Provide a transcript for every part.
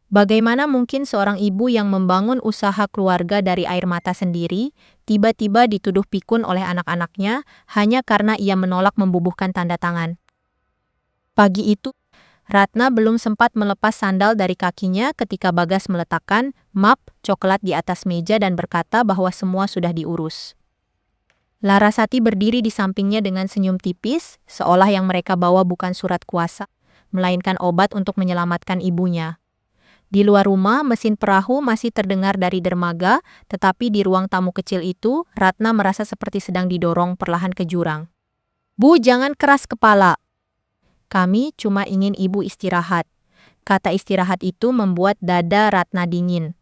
Bagaimana mungkin seorang ibu yang membangun usaha keluarga dari air mata sendiri, tiba-tiba dituduh pikun oleh anak-anaknya hanya karena ia menolak membubuhkan tanda tangan? Pagi itu, Ratna belum sempat melepas sandal dari kakinya ketika Bagas meletakkan map coklat di atas meja dan berkata bahwa semua sudah diurus. Larasati berdiri di sampingnya dengan senyum tipis, seolah yang mereka bawa bukan surat kuasa, melainkan obat untuk menyelamatkan ibunya. Di luar rumah, mesin perahu masih terdengar dari dermaga, tetapi di ruang tamu kecil itu, Ratna merasa seperti sedang didorong perlahan ke jurang. "Bu, jangan keras kepala. Kami cuma ingin ibu istirahat." Kata istirahat itu membuat dada Ratna dingin.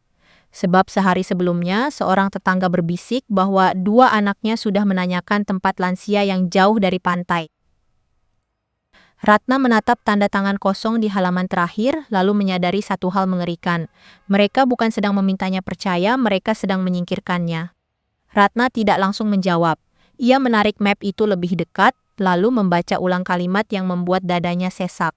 Sebab sehari sebelumnya, seorang tetangga berbisik bahwa dua anaknya sudah menanyakan tempat lansia yang jauh dari pantai. Ratna menatap tanda tangan kosong di halaman terakhir, lalu menyadari satu hal mengerikan. Mereka bukan sedang memintanya percaya, mereka sedang menyingkirkannya. Ratna tidak langsung menjawab. Ia menarik map itu lebih dekat, lalu membaca ulang kalimat yang membuat dadanya sesak.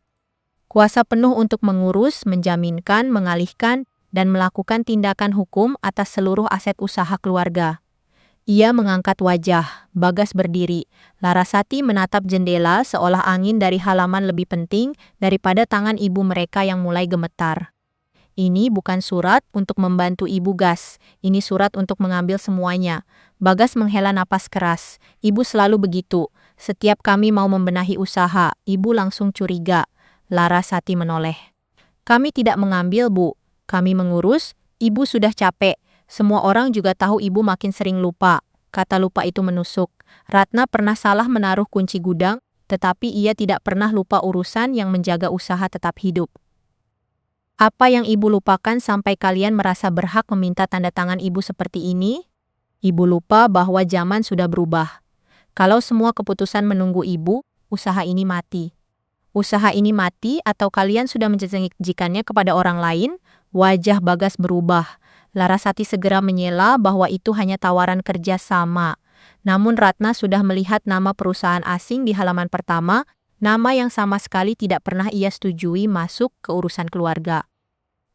Kuasa penuh untuk mengurus, menjaminkan, mengalihkan, dan melakukan tindakan hukum atas seluruh aset usaha keluarga. Ia mengangkat wajah. Bagas berdiri. Larasati menatap jendela seolah angin dari halaman lebih penting daripada tangan ibu mereka yang mulai gemetar. Ini bukan surat untuk membantu ibu Gas. Ini surat untuk mengambil semuanya. Bagas menghela napas keras. Ibu selalu begitu. Setiap kami mau membenahi usaha, ibu langsung curiga. Larasati menoleh. Kami tidak mengambil, Bu. Kami mengurus, ibu sudah capek. Semua orang juga tahu ibu makin sering lupa. Kata lupa itu menusuk. Ratna pernah salah menaruh kunci gudang, tetapi ia tidak pernah lupa urusan yang menjaga usaha tetap hidup. Apa yang ibu lupakan sampai kalian merasa berhak meminta tanda tangan ibu seperti ini? Ibu lupa bahwa zaman sudah berubah. Kalau semua keputusan menunggu ibu, usaha ini mati. Usaha ini mati atau kalian sudah menjanjikannya kepada orang lain? Wajah Bagas berubah. Larasati segera menyela bahwa itu hanya tawaran kerja sama. Namun Ratna sudah melihat nama perusahaan asing di halaman pertama, nama yang sama sekali tidak pernah ia setujui masuk ke urusan keluarga.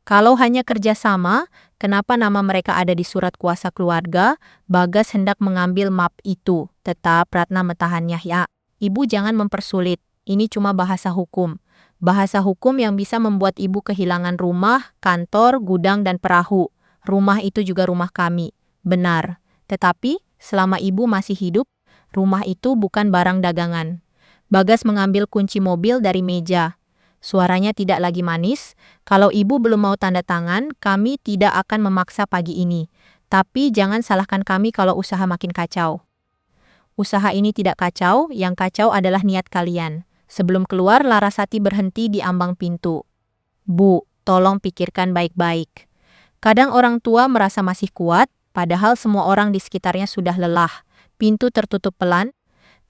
Kalau hanya kerja sama, kenapa nama mereka ada di surat kuasa keluarga? Bagas hendak mengambil map itu. Tetap Ratna mentahannya. Ya, ibu jangan mempersulit. Ini cuma bahasa hukum. Bahasa hukum yang bisa membuat ibu kehilangan rumah, kantor, gudang, dan perahu. Rumah itu juga rumah kami. Benar. Tetapi, selama ibu masih hidup, rumah itu bukan barang dagangan. Bagas mengambil kunci mobil dari meja. Suaranya tidak lagi manis. Kalau ibu belum mau tanda tangan, kami tidak akan memaksa pagi ini. Tapi jangan salahkan kami kalau usaha makin kacau. Usaha ini tidak kacau, yang kacau adalah niat kalian. Sebelum keluar, Larasati berhenti di ambang pintu. Bu, tolong pikirkan baik-baik. Kadang orang tua merasa masih kuat, padahal semua orang di sekitarnya sudah lelah. Pintu tertutup pelan,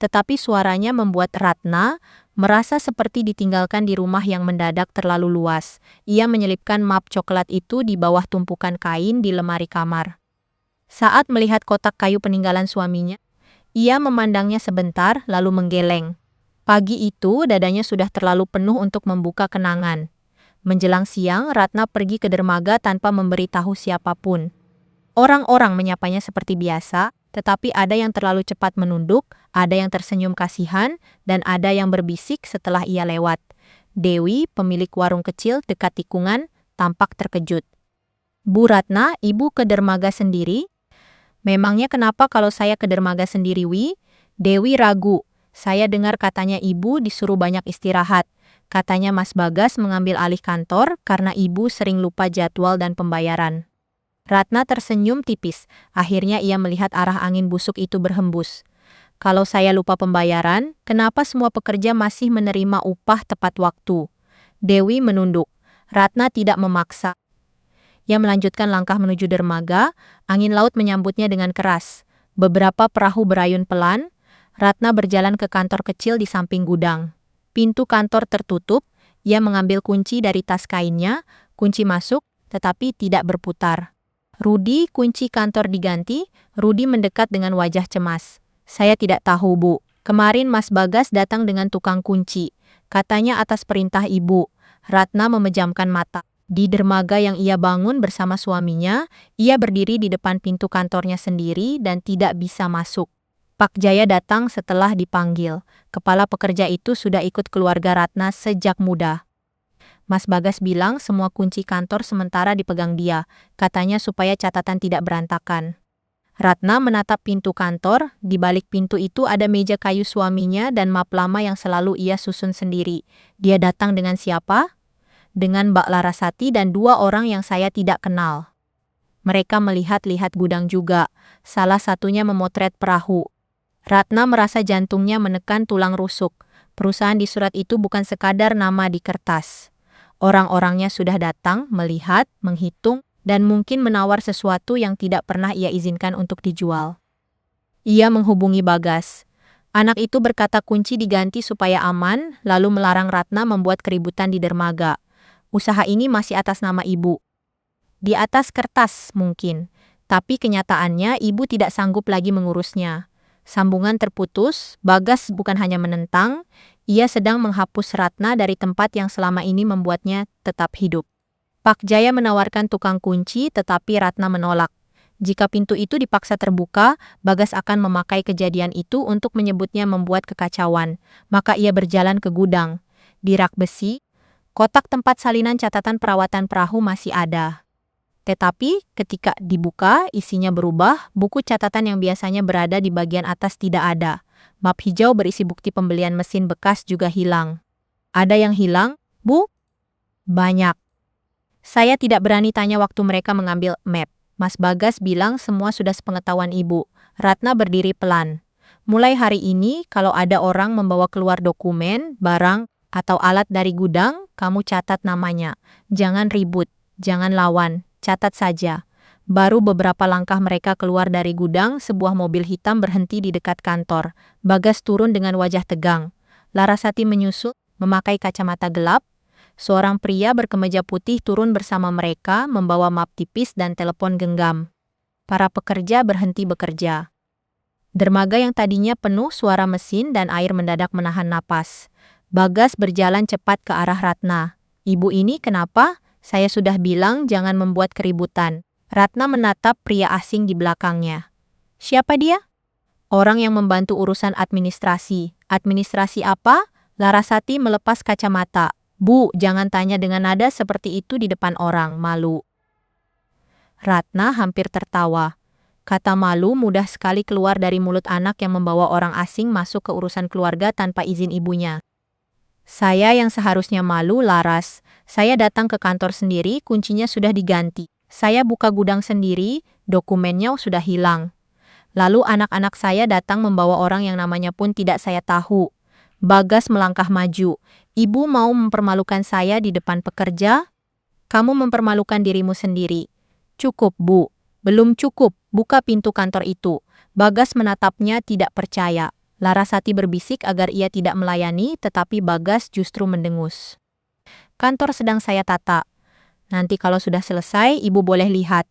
tetapi suaranya membuat Ratna merasa seperti ditinggalkan di rumah yang mendadak terlalu luas. Ia menyelipkan map coklat itu di bawah tumpukan kain di lemari kamar. Saat melihat kotak kayu peninggalan suaminya, ia memandangnya sebentar lalu menggeleng. Pagi itu dadanya sudah terlalu penuh untuk membuka kenangan. Menjelang siang, Ratna pergi ke dermaga tanpa memberitahu siapapun. Orang-orang menyapanya seperti biasa, tetapi ada yang terlalu cepat menunduk, ada yang tersenyum kasihan, dan ada yang berbisik setelah ia lewat. Dewi, pemilik warung kecil dekat tikungan, tampak terkejut. Bu Ratna, ibu ke dermaga sendiri? Memangnya kenapa kalau saya ke dermaga sendiri, Wi? Dewi ragu. Saya dengar katanya ibu disuruh banyak istirahat. Katanya Mas Bagas mengambil alih kantor karena ibu sering lupa jadwal dan pembayaran. Ratna tersenyum tipis. Akhirnya ia melihat arah angin busuk itu berhembus. Kalau saya lupa pembayaran, kenapa semua pekerja masih menerima upah tepat waktu? Dewi menunduk. Ratna tidak memaksa. Ia melanjutkan langkah menuju dermaga, angin laut menyambutnya dengan keras. Beberapa perahu berayun pelan, Ratna berjalan ke kantor kecil di samping gudang. Pintu kantor tertutup, ia mengambil kunci dari tas kainnya, kunci masuk, tetapi tidak berputar. Rudi, kunci kantor diganti, Rudi mendekat dengan wajah cemas. Saya tidak tahu, Bu. Kemarin Mas Bagas datang dengan tukang kunci. Katanya atas perintah ibu. Ratna memejamkan mata. Di dermaga yang ia bangun bersama suaminya, ia berdiri di depan pintu kantornya sendiri dan tidak bisa masuk. Pak Jaya datang setelah dipanggil. Kepala pekerja itu sudah ikut keluarga Ratna sejak muda. Mas Bagas bilang semua kunci kantor sementara dipegang dia, katanya supaya catatan tidak berantakan. Ratna menatap pintu kantor, di balik pintu itu ada meja kayu suaminya dan map lama yang selalu ia susun sendiri. Dia datang dengan siapa? Dengan Mbak Larasati dan 2 orang yang saya tidak kenal. Mereka melihat-lihat gudang juga, salah satunya memotret perahu. Ratna merasa jantungnya menekan tulang rusuk. Perusahaan di surat itu bukan sekadar nama di kertas. Orang-orangnya sudah datang, melihat, menghitung, dan mungkin menawar sesuatu yang tidak pernah ia izinkan untuk dijual. Ia menghubungi Bagas. Anak itu berkata kunci diganti supaya aman, lalu melarang Ratna membuat keributan di dermaga. Usaha ini masih atas nama ibu. Di atas kertas mungkin, tapi kenyataannya ibu tidak sanggup lagi mengurusnya. Sambungan terputus, Bagas bukan hanya menentang, ia sedang menghapus Ratna dari tempat yang selama ini membuatnya tetap hidup. Pak Jaya menawarkan tukang kunci, tetapi Ratna menolak. Jika pintu itu dipaksa terbuka, Bagas akan memakai kejadian itu untuk menyebutnya membuat kekacauan. Maka ia berjalan ke gudang. Di rak besi, kotak tempat salinan catatan perawatan perahu masih ada. Tetapi ketika dibuka, isinya berubah, buku catatan yang biasanya berada di bagian atas tidak ada. Map hijau berisi bukti pembelian mesin bekas juga hilang. Ada yang hilang, Bu? Banyak. Saya tidak berani tanya waktu mereka mengambil map. Mas Bagas bilang semua sudah sepengetahuan ibu. Ratna berdiri pelan. Mulai hari ini, kalau ada orang membawa keluar dokumen, barang, atau alat dari gudang, kamu catat namanya. Jangan ribut, jangan lawan. Catat saja. Baru beberapa langkah mereka keluar dari gudang, sebuah mobil hitam berhenti di dekat kantor. Bagas turun dengan wajah tegang. Larasati menyusul, memakai kacamata gelap. Seorang pria berkemeja putih turun bersama mereka, membawa map tipis dan telepon genggam. Para pekerja berhenti bekerja. Dermaga yang tadinya penuh suara mesin dan air mendadak menahan napas. Bagas berjalan cepat ke arah Ratna. Ibu ini kenapa? Saya sudah bilang jangan membuat keributan. Ratna menatap pria asing di belakangnya. Siapa dia? Orang yang membantu urusan administrasi. Administrasi apa? Larasati melepas kacamata. Bu, jangan tanya dengan nada seperti itu di depan orang, malu. Ratna hampir tertawa. Kata malu mudah sekali keluar dari mulut anak yang membawa orang asing masuk ke urusan keluarga tanpa izin ibunya. Saya yang seharusnya malu, Laras. Saya datang ke kantor sendiri, kuncinya sudah diganti. Saya buka gudang sendiri, dokumennya sudah hilang. Lalu anak-anak saya datang membawa orang yang namanya pun tidak saya tahu. Bagas melangkah maju. Ibu mau mempermalukan saya di depan pekerja? Kamu mempermalukan dirimu sendiri. Cukup, Bu. Belum cukup, buka pintu kantor itu. Bagas menatapnya tidak percaya. Larasati berbisik agar ia tidak melayani, tetapi Bagas justru mendengus. Kantor sedang saya tata. Nanti kalau sudah selesai, ibu boleh lihat.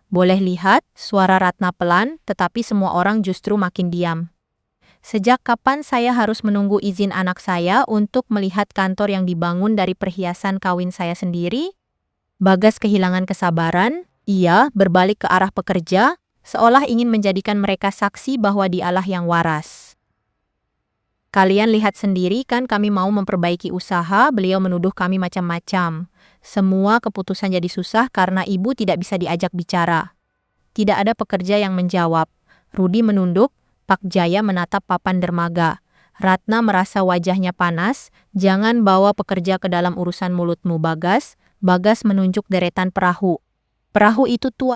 Boleh lihat, suara Ratna pelan, tetapi semua orang justru makin diam. Sejak kapan saya harus menunggu izin anak saya untuk melihat kantor yang dibangun dari perhiasan kawin saya sendiri? Bagas kehilangan kesabaran, ia berbalik ke arah pekerja, seolah ingin menjadikan mereka saksi bahwa dialah yang waras. Kalian lihat sendiri kan kami mau memperbaiki usaha, beliau menuduh kami macam-macam. Semua keputusan jadi susah karena ibu tidak bisa diajak bicara. Tidak ada pekerja yang menjawab. Rudi menunduk, Pak Jaya menatap papan dermaga. Ratna merasa wajahnya panas, jangan bawa pekerja ke dalam urusan mulutmu, Bagas. Bagas menunjuk deretan perahu. Perahu itu tua.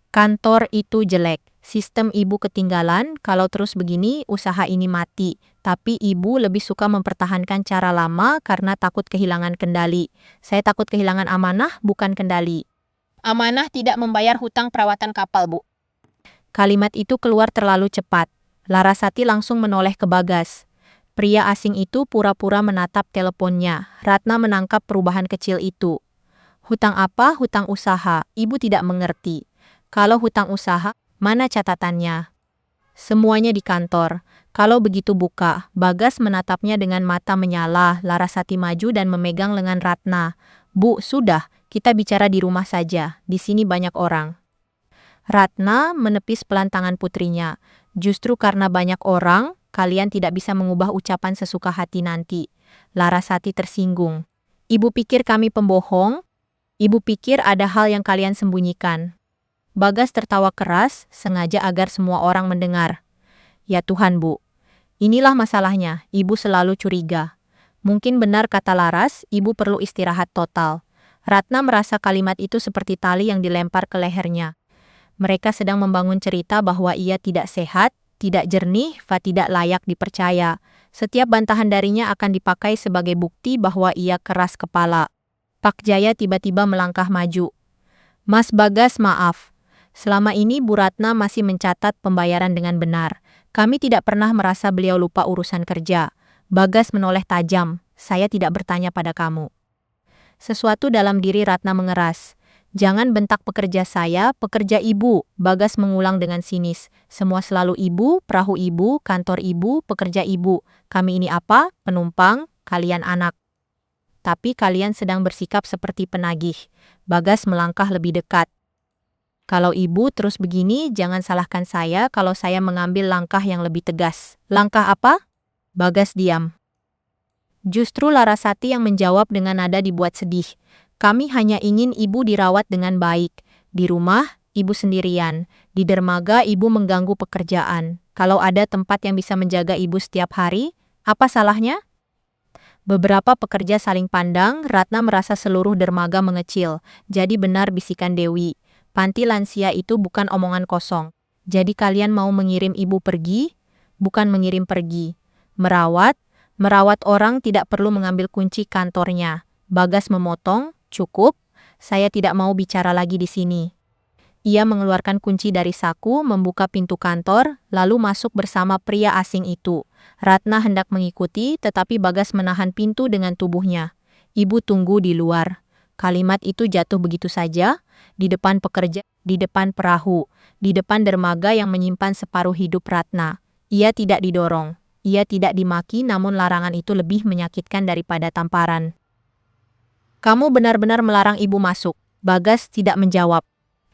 Kantor itu jelek. Sistem ibu ketinggalan, kalau terus begini usaha ini mati. Tapi ibu lebih suka mempertahankan cara lama karena takut kehilangan kendali. Saya takut kehilangan amanah, bukan kendali. Amanah tidak membayar hutang perawatan kapal, Bu. Kalimat itu keluar terlalu cepat. Larasati langsung menoleh ke Bagas. Pria asing itu pura-pura menatap teleponnya. Ratna menangkap perubahan kecil itu. Hutang apa? Hutang usaha. Ibu tidak mengerti. Kalau hutang usaha, mana catatannya? Semuanya di kantor. Kalau begitu buka. Bagas menatapnya dengan mata menyala. Larasati maju dan memegang lengan Ratna. Bu, sudah. Kita bicara di rumah saja, di sini banyak orang. Ratna menepis pelan tangan putrinya. Justru karena banyak orang, kalian tidak bisa mengubah ucapan sesuka hati nanti. Larasati tersinggung. Ibu pikir kami pembohong? Ibu pikir ada hal yang kalian sembunyikan. Bagas tertawa keras, sengaja agar semua orang mendengar. Ya Tuhan, Bu. Inilah masalahnya, ibu selalu curiga. Mungkin benar kata Laras, ibu perlu istirahat total. Ratna merasa kalimat itu seperti tali yang dilempar ke lehernya. Mereka sedang membangun cerita bahwa ia tidak sehat, tidak jernih, tidak layak dipercaya. Setiap bantahan darinya akan dipakai sebagai bukti bahwa ia keras kepala. Pak Jaya tiba-tiba melangkah maju. Mas Bagas, maaf. Selama ini Bu Ratna masih mencatat pembayaran dengan benar. Kami tidak pernah merasa beliau lupa urusan kerja. Bagas menoleh tajam. Saya tidak bertanya pada kamu. Sesuatu dalam diri Ratna mengeras. Jangan bentak pekerja saya, pekerja ibu, Bagas mengulang dengan sinis. Semua selalu ibu, perahu ibu, kantor ibu, pekerja ibu. Kami ini apa? Penumpang, kalian anak. Tapi kalian sedang bersikap seperti penagih. Bagas melangkah lebih dekat. Kalau ibu terus begini, jangan salahkan saya kalau saya mengambil langkah yang lebih tegas. Langkah apa? Bagas diam. Justru Larasati yang menjawab dengan nada dibuat sedih. Kami hanya ingin ibu dirawat dengan baik. Di rumah, ibu sendirian. Di dermaga, ibu mengganggu pekerjaan. Kalau ada tempat yang bisa menjaga ibu setiap hari, apa salahnya? Beberapa pekerja saling pandang, Ratna merasa seluruh dermaga mengecil. Jadi benar bisikan Dewi. Panti lansia itu bukan omongan kosong. Jadi kalian mau mengirim ibu pergi? Bukan mengirim pergi. Merawat orang tidak perlu mengambil kunci kantornya. Bagas memotong. Cukup, saya tidak mau bicara lagi di sini. Ia mengeluarkan kunci dari saku, membuka pintu kantor, lalu masuk bersama pria asing itu. Ratna hendak mengikuti, tetapi Bagas menahan pintu dengan tubuhnya. Ibu tunggu di luar. Kalimat itu jatuh begitu saja, di depan pekerja, di depan perahu, di depan dermaga yang menyimpan separuh hidup Ratna. Ia tidak didorong, ia tidak dimaki, namun larangan itu lebih menyakitkan daripada tamparan. Kamu benar-benar melarang ibu masuk. Bagas tidak menjawab.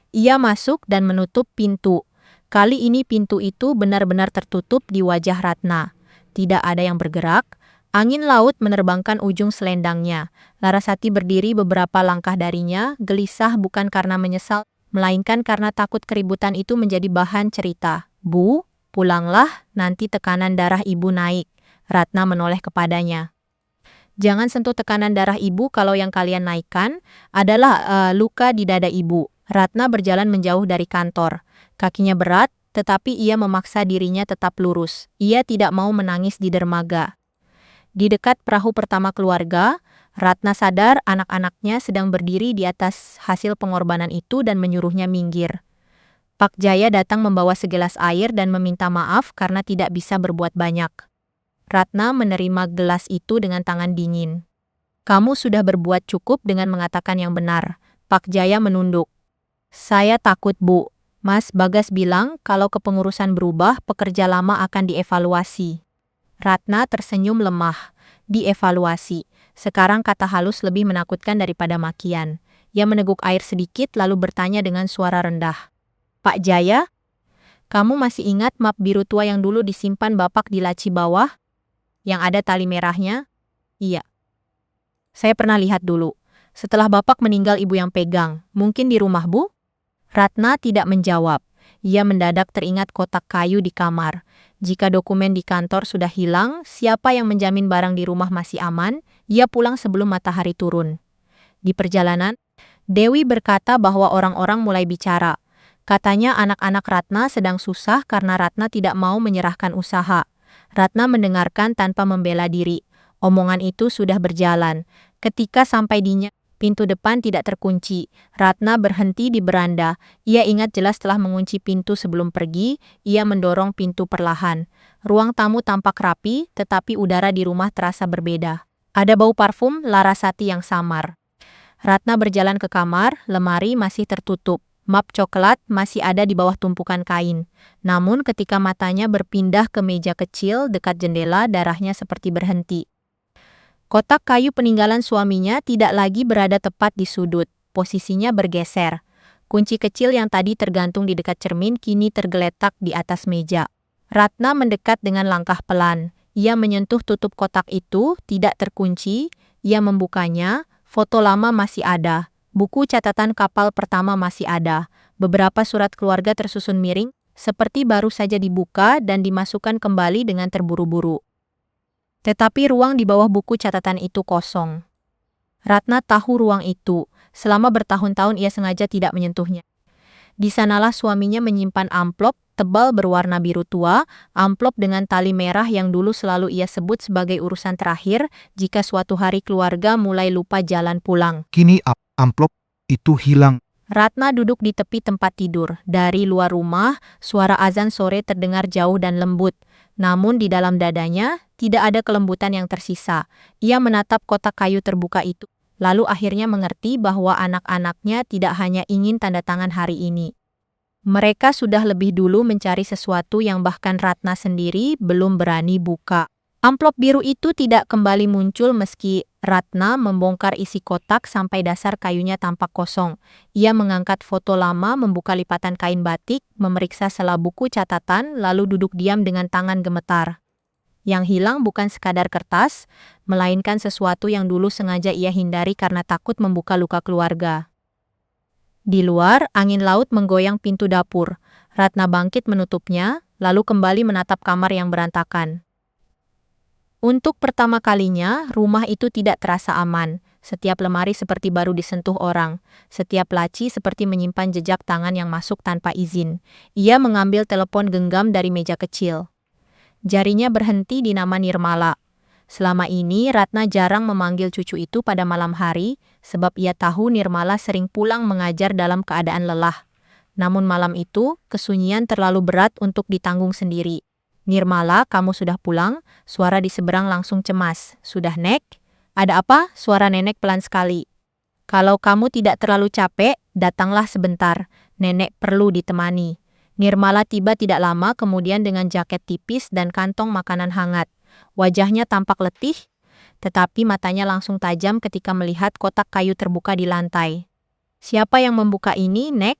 Ia masuk dan menutup pintu. Kali ini pintu itu benar-benar tertutup di wajah Ratna. Tidak ada yang bergerak. Angin laut menerbangkan ujung selendangnya. Larasati berdiri beberapa langkah darinya, gelisah bukan karena menyesal, melainkan karena takut keributan itu menjadi bahan cerita. Bu, pulanglah, nanti tekanan darah ibu naik. Ratna menoleh kepadanya. Jangan sentuh tekanan darah ibu kalau yang kalian naikkan adalah luka di dada ibu. Ratna berjalan menjauh dari kantor. Kakinya berat, tetapi ia memaksa dirinya tetap lurus. Ia tidak mau menangis di dermaga. Di dekat perahu pertama keluarga, Ratna sadar anak-anaknya sedang berdiri di atas hasil pengorbanan itu dan menyuruhnya minggir. Pak Jaya datang membawa segelas air dan meminta maaf karena tidak bisa berbuat banyak. Ratna menerima gelas itu dengan tangan dingin. Kamu sudah berbuat cukup dengan mengatakan yang benar. Pak Jaya menunduk. Saya takut, Bu. Mas Bagas bilang kalau kepengurusan berubah, pekerja lama akan dievaluasi. Ratna tersenyum lemah. Dievaluasi. Sekarang kata halus lebih menakutkan daripada makian. Ia meneguk air sedikit lalu bertanya dengan suara rendah. Pak Jaya, kamu masih ingat map biru tua yang dulu disimpan Bapak di laci bawah? Yang ada tali merahnya? Iya. Saya pernah lihat dulu. Setelah Bapak meninggal ibu yang pegang. Mungkin di rumah, Bu? Ratna tidak menjawab. Ia mendadak teringat kotak kayu di kamar. Jika dokumen di kantor sudah hilang, siapa yang menjamin barang di rumah masih aman? Ia pulang sebelum matahari turun. Di perjalanan, Dewi berkata bahwa orang-orang mulai bicara. Katanya anak-anak Ratna sedang susah karena Ratna tidak mau menyerahkan usaha. Ratna mendengarkan tanpa membela diri. Omongan itu sudah berjalan. Ketika sampai di pintu depan tidak terkunci. Ratna berhenti di beranda. Ia ingat jelas telah mengunci pintu sebelum pergi. Ia mendorong pintu perlahan. Ruang tamu tampak rapi, tetapi udara di rumah terasa berbeda. Ada bau parfum Larasati yang samar. Ratna berjalan ke kamar, lemari masih tertutup. Map coklat masih ada di bawah tumpukan kain. Namun ketika matanya berpindah ke meja kecil dekat jendela, darahnya seperti berhenti. Kotak kayu peninggalan suaminya tidak lagi berada tepat di sudut. posisinya bergeser. Kunci kecil yang tadi tergantung di dekat cermin kini tergeletak di atas meja. Ratna mendekat dengan langkah pelan. Ia menyentuh tutup kotak itu, tidak terkunci. Ia membukanya, foto lama masih ada. Buku catatan kapal pertama masih ada. Beberapa surat keluarga tersusun miring, seperti baru saja dibuka dan dimasukkan kembali dengan terburu-buru. Tetapi ruang di bawah buku catatan itu kosong. Ratna tahu ruang itu. Selama bertahun-tahun ia sengaja tidak menyentuhnya. Di sanalah suaminya menyimpan amplop tebal berwarna biru tua, amplop dengan tali merah yang dulu selalu ia sebut sebagai urusan terakhir jika suatu hari keluarga mulai lupa jalan pulang. Kini amplop itu hilang. Ratna duduk di tepi tempat tidur. Dari luar rumah, suara azan sore terdengar jauh dan lembut. Namun di dalam dadanya, tidak ada kelembutan yang tersisa. Ia menatap kotak kayu terbuka itu, lalu akhirnya mengerti bahwa anak-anaknya tidak hanya ingin tanda tangan hari ini. Mereka sudah lebih dulu mencari sesuatu yang bahkan Ratna sendiri belum berani buka. Amplop biru itu tidak kembali muncul meski Ratna membongkar isi kotak sampai dasar kayunya tampak kosong. Ia mengangkat foto lama, membuka lipatan kain batik, memeriksa sela buku catatan, lalu duduk diam dengan tangan gemetar. Yang hilang bukan sekadar kertas, melainkan sesuatu yang dulu sengaja ia hindari karena takut membuka luka keluarga. Di luar, angin laut menggoyang pintu dapur. Ratna bangkit menutupnya, lalu kembali menatap kamar yang berantakan. Untuk pertama kalinya, rumah itu tidak terasa aman. Setiap lemari seperti baru disentuh orang. Setiap laci seperti menyimpan jejak tangan yang masuk tanpa izin. Ia mengambil telepon genggam dari meja kecil. Jarinya berhenti di nama Nirmala. Selama ini, Ratna jarang memanggil cucu itu pada malam hari, sebab ia tahu Nirmala sering pulang mengajar dalam keadaan lelah. Namun malam itu, kesunyian terlalu berat untuk ditanggung sendiri. "Nirmala, kamu sudah pulang?" Suara di seberang langsung cemas. "Sudah, Nek?" "Ada apa?" Suara nenek pelan sekali. "Kalau kamu tidak terlalu capek, datanglah sebentar. Nenek perlu ditemani." Nirmala tiba tidak lama kemudian dengan jaket tipis dan kantong makanan hangat. Wajahnya tampak letih, tetapi matanya langsung tajam ketika melihat kotak kayu terbuka di lantai. "Siapa yang membuka ini, Nek?"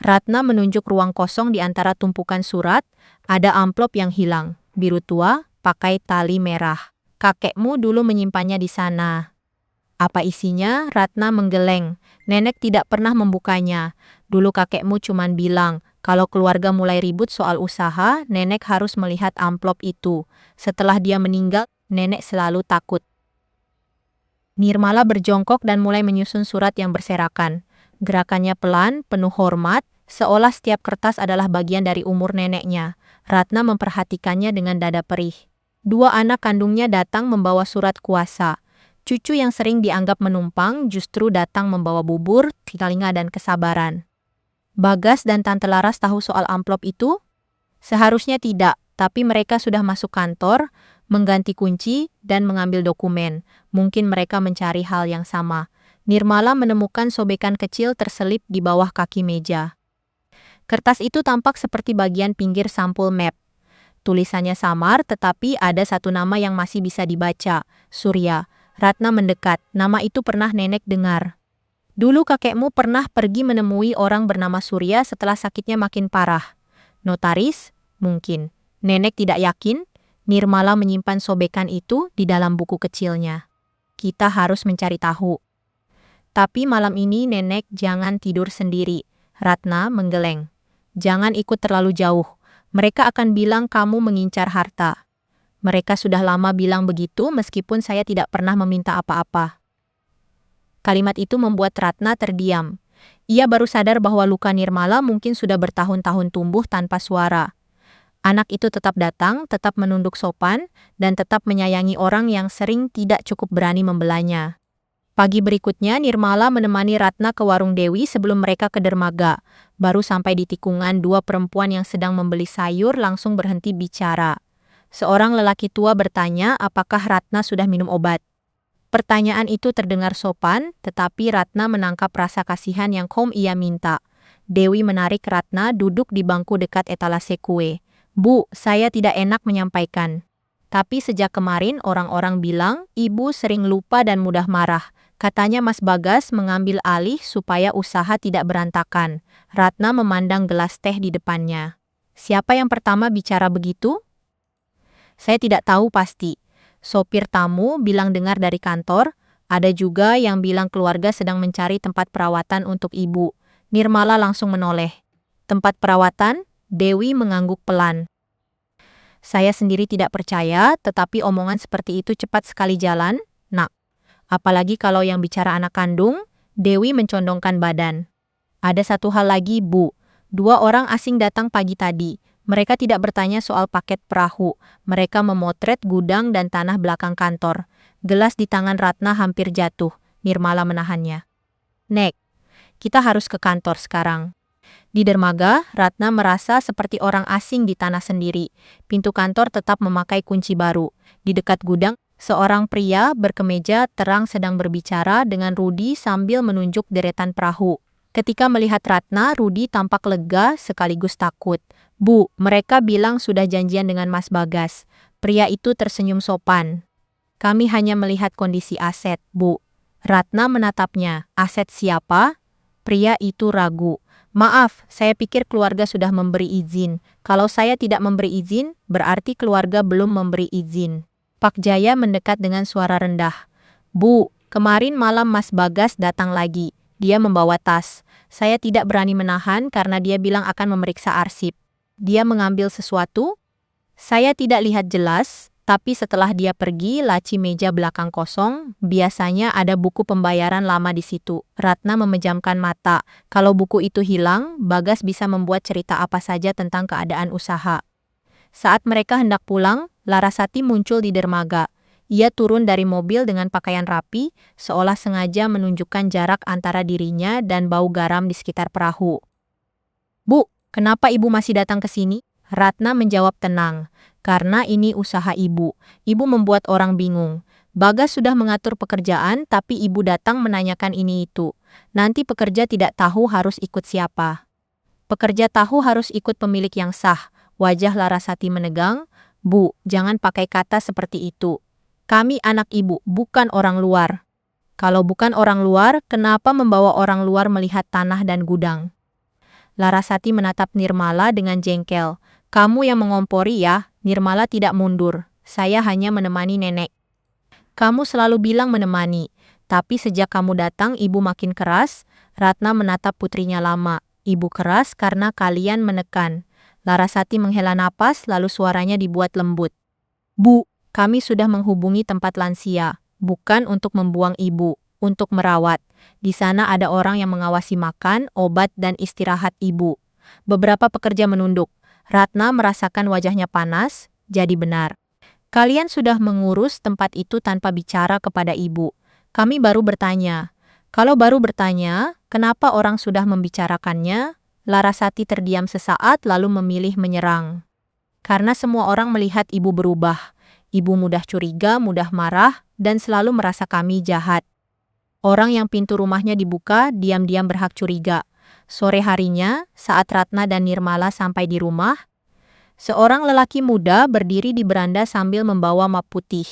Ratna menunjuk ruang kosong di antara tumpukan surat. Ada amplop yang hilang, biru tua, pakai tali merah. "Kakekmu dulu menyimpannya di sana." "Apa isinya?" Ratna menggeleng. "Nenek tidak pernah membukanya. Dulu kakekmu cuman bilang, kalau keluarga mulai ribut soal usaha, nenek harus melihat amplop itu. Setelah dia meninggal, nenek selalu takut." Nirmala berjongkok dan mulai menyusun surat yang berserakan. Gerakannya pelan, penuh hormat, seolah setiap kertas adalah bagian dari umur neneknya. Ratna memperhatikannya dengan dada perih. Dua anak kandungnya datang membawa surat kuasa. Cucu yang sering dianggap menumpang justru datang membawa bubur, telinga dan kesabaran. Bagas dan Tante Laras tahu soal amplop itu? Seharusnya tidak, tapi mereka sudah masuk kantor, mengganti kunci, dan mengambil dokumen. Mungkin mereka mencari hal yang sama. Nirmala menemukan sobekan kecil terselip di bawah kaki meja. Kertas itu tampak seperti bagian pinggir sampul map. Tulisannya samar, tetapi ada satu nama yang masih bisa dibaca, Surya. Ratna mendekat, nama itu pernah nenek dengar. "Dulu kakekmu pernah pergi menemui orang bernama Surya setelah sakitnya makin parah." "Notaris?" "Mungkin." Nenek tidak yakin. Nirmala menyimpan sobekan itu di dalam buku kecilnya. "Kita harus mencari tahu." "Tapi malam ini nenek jangan tidur sendiri." Ratna menggeleng. "Jangan ikut terlalu jauh. Mereka akan bilang kamu mengincar harta." "Mereka sudah lama bilang begitu meskipun saya tidak pernah meminta apa-apa." Kalimat itu membuat Ratna terdiam. Ia baru sadar bahwa luka Nirmala mungkin sudah bertahun-tahun tumbuh tanpa suara. Anak itu tetap datang, tetap menunduk sopan, dan tetap menyayangi orang yang sering tidak cukup berani membelanya. Pagi berikutnya, Nirmala menemani Ratna ke warung Dewi sebelum mereka ke dermaga. Baru sampai di tikungan, dua perempuan yang sedang membeli sayur langsung berhenti bicara. Seorang lelaki tua bertanya apakah Ratna sudah minum obat. Pertanyaan itu terdengar sopan, tetapi Ratna menangkap rasa kasihan yang ia minta. Dewi menarik Ratna duduk di bangku dekat etalase kue. "Bu, saya tidak enak menyampaikan. Tapi sejak kemarin orang-orang bilang ibu sering lupa dan mudah marah. Katanya Mas Bagas mengambil alih supaya usaha tidak berantakan. Ratna memandang gelas teh di depannya. Siapa yang pertama bicara begitu? Saya tidak tahu pasti. Sopir tamu bilang dengar dari kantor, ada juga yang bilang keluarga sedang mencari tempat perawatan untuk ibu. Nirmala langsung menoleh. Tempat perawatan? Dewi mengangguk pelan. Saya sendiri tidak percaya, tetapi omongan seperti itu cepat sekali jalan, Nak. Apalagi kalau yang bicara anak kandung, Dewi mencondongkan badan. Ada satu hal lagi, Bu. 2 orang asing datang pagi tadi. Mereka tidak bertanya soal paket perahu. Mereka memotret gudang dan tanah belakang kantor. Gelas di tangan Ratna hampir jatuh. Nirmala menahannya. Nek, kita harus ke kantor sekarang. Di dermaga, Ratna merasa seperti orang asing di tanah sendiri. Pintu kantor tetap memakai kunci baru. Di dekat gudang, seorang pria berkemeja terang sedang berbicara dengan Rudi sambil menunjuk deretan perahu. Ketika melihat Ratna, Rudi tampak lega sekaligus takut. Bu, mereka bilang sudah janjian dengan Mas Bagas. Pria itu tersenyum sopan. Kami hanya melihat kondisi aset, Bu. Ratna menatapnya. Aset siapa? Pria itu ragu. Maaf, saya pikir keluarga sudah memberi izin. Kalau saya tidak memberi izin, berarti keluarga belum memberi izin. Pak Jaya mendekat dengan suara rendah. Bu, kemarin malam Mas Bagas datang lagi. Dia membawa tas. Saya tidak berani menahan karena dia bilang akan memeriksa arsip. Dia mengambil sesuatu? Saya tidak lihat jelas, tapi setelah dia pergi, laci meja belakang kosong. Biasanya ada buku pembayaran lama di situ. Ratna memejamkan mata. Kalau buku itu hilang, Bagas bisa membuat cerita apa saja tentang keadaan usaha. Saat mereka hendak pulang, Larasati muncul di dermaga. Ia turun dari mobil dengan pakaian rapi, seolah sengaja menunjukkan jarak antara dirinya dan bau garam di sekitar perahu. Bu, kenapa ibu masih datang ke sini? Ratna menjawab tenang. Karena ini usaha ibu. Ibu membuat orang bingung. Bagas sudah mengatur pekerjaan, tapi ibu datang menanyakan ini itu. Nanti pekerja tidak tahu harus ikut siapa. Pekerja tahu harus ikut pemilik yang sah. Wajah Larasati menegang. Bu, jangan pakai kata seperti itu. Kami anak ibu, bukan orang luar. Kalau bukan orang luar, kenapa membawa orang luar melihat tanah dan gudang? Larasati menatap Nirmala dengan jengkel. Kamu yang mengompori ya, Nirmala tidak mundur. Saya hanya menemani nenek. Kamu selalu bilang menemani, tapi sejak kamu datang ibu makin keras. Ratna menatap putrinya lama. Ibu keras karena kalian menekan. Larasati menghela napas lalu suaranya dibuat lembut. Bu, kami sudah menghubungi tempat lansia, bukan untuk membuang ibu, untuk merawat. Di sana ada orang yang mengawasi makan, obat, dan istirahat ibu. Beberapa pekerja menunduk. Ratna merasakan wajahnya panas, jadi benar. Kalian sudah mengurus tempat itu tanpa bicara kepada ibu. Kami baru bertanya. Kalau baru bertanya, kenapa orang sudah membicarakannya? Larasati terdiam sesaat lalu memilih menyerang. Karena semua orang melihat ibu berubah. Ibu mudah curiga, mudah marah, dan selalu merasa kami jahat. Orang yang pintu rumahnya dibuka, diam-diam berhak curiga. Sore harinya, saat Ratna dan Nirmala sampai di rumah, seorang lelaki muda berdiri di beranda sambil membawa map putih.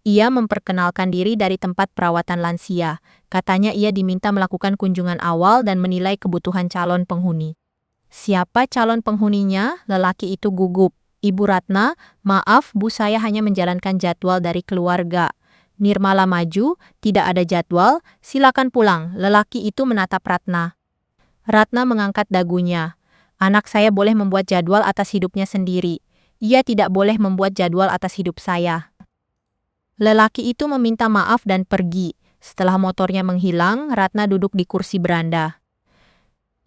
Ia memperkenalkan diri dari tempat perawatan lansia. Katanya ia diminta melakukan kunjungan awal dan menilai kebutuhan calon penghuni. Siapa calon penghuninya? Lelaki itu gugup. Ibu Ratna, maaf Bu, saya hanya menjalankan jadwal dari keluarga. Nirmala maju, tidak ada jadwal, silakan pulang. Lelaki itu menatap Ratna. Ratna mengangkat dagunya. Anak saya boleh membuat jadwal atas hidupnya sendiri. Ia tidak boleh membuat jadwal atas hidup saya. Lelaki itu meminta maaf dan pergi. Setelah motornya menghilang, Ratna duduk di kursi beranda.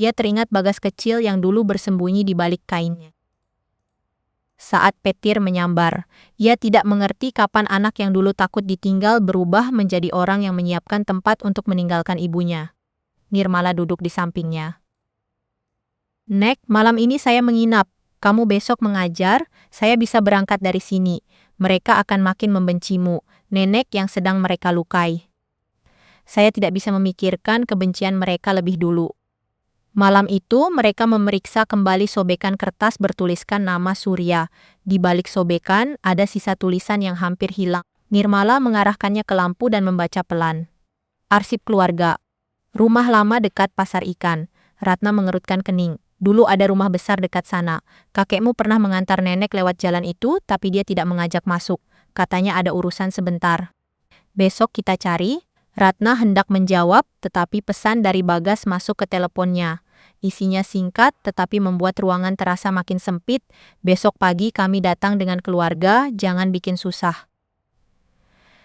Ia teringat Bagas kecil yang dulu bersembunyi di balik kainnya. Saat petir menyambar, ia tidak mengerti kapan anak yang dulu takut ditinggal berubah menjadi orang yang menyiapkan tempat untuk meninggalkan ibunya. Nirmala duduk di sampingnya. Nek, malam ini saya menginap. Kamu besok mengajar, saya bisa berangkat dari sini. Mereka akan makin membencimu, nenek yang sedang mereka lukai. Saya tidak bisa memikirkan kebencian mereka lebih dulu. Malam itu, mereka memeriksa kembali sobekan kertas bertuliskan nama Surya. Di balik sobekan, ada sisa tulisan yang hampir hilang. Nirmala mengarahkannya ke lampu dan membaca pelan. Arsip keluarga. Rumah lama dekat pasar ikan. Ratna mengerutkan kening. Dulu ada rumah besar dekat sana. Kakekmu pernah mengantar nenek lewat jalan itu, tapi dia tidak mengajak masuk. Katanya ada urusan sebentar. Besok kita cari. Ratna hendak menjawab, tetapi pesan dari Bagas masuk ke teleponnya. Isinya singkat, tetapi membuat ruangan terasa makin sempit. Besok pagi kami datang dengan keluarga, jangan bikin susah.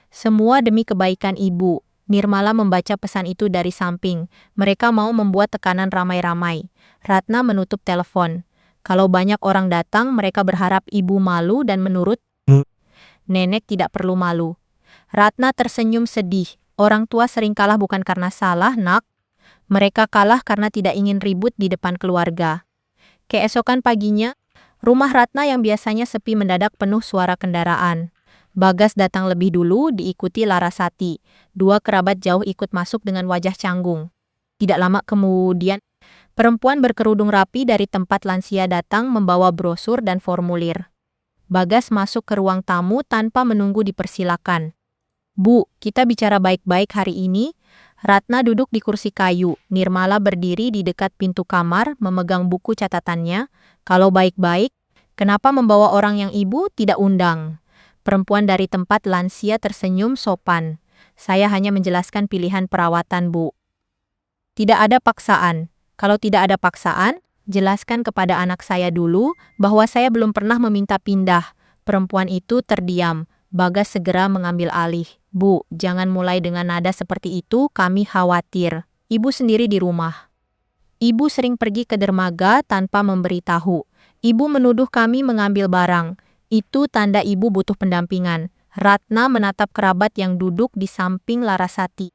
Semua demi kebaikan ibu. Nirmala membaca pesan itu dari samping. Mereka mau membuat tekanan ramai-ramai. Ratna menutup telepon. Kalau banyak orang datang, mereka berharap ibu malu dan menurut nenek tidak perlu malu. Ratna tersenyum sedih. Orang tua sering kalah bukan karena salah, nak. Mereka kalah karena tidak ingin ribut di depan keluarga. Keesokan paginya, rumah Ratna yang biasanya sepi mendadak penuh suara kendaraan. Bagas datang lebih dulu, diikuti Larasati. Dua kerabat jauh ikut masuk dengan wajah canggung. Tidak lama kemudian, perempuan berkerudung rapi dari tempat lansia datang membawa brosur dan formulir. Bagas masuk ke ruang tamu tanpa menunggu dipersilakan. Bu, kita bicara baik-baik hari ini. Ratna duduk di kursi kayu. Nirmala berdiri di dekat pintu kamar, memegang buku catatannya. Kalau baik-baik, kenapa membawa orang yang ibu tidak undang? Perempuan dari tempat lansia tersenyum sopan. Saya hanya menjelaskan pilihan perawatan, Bu. Tidak ada paksaan. Kalau tidak ada paksaan, jelaskan kepada anak saya dulu bahwa saya belum pernah meminta pindah. Perempuan itu terdiam. Bagas segera mengambil alih. Bu, jangan mulai dengan nada seperti itu, kami khawatir. Ibu sendiri di rumah. Ibu sering pergi ke dermaga tanpa memberitahu. Ibu menuduh kami mengambil barang. Itu tanda ibu butuh pendampingan. Ratna menatap kerabat yang duduk di samping Larasati.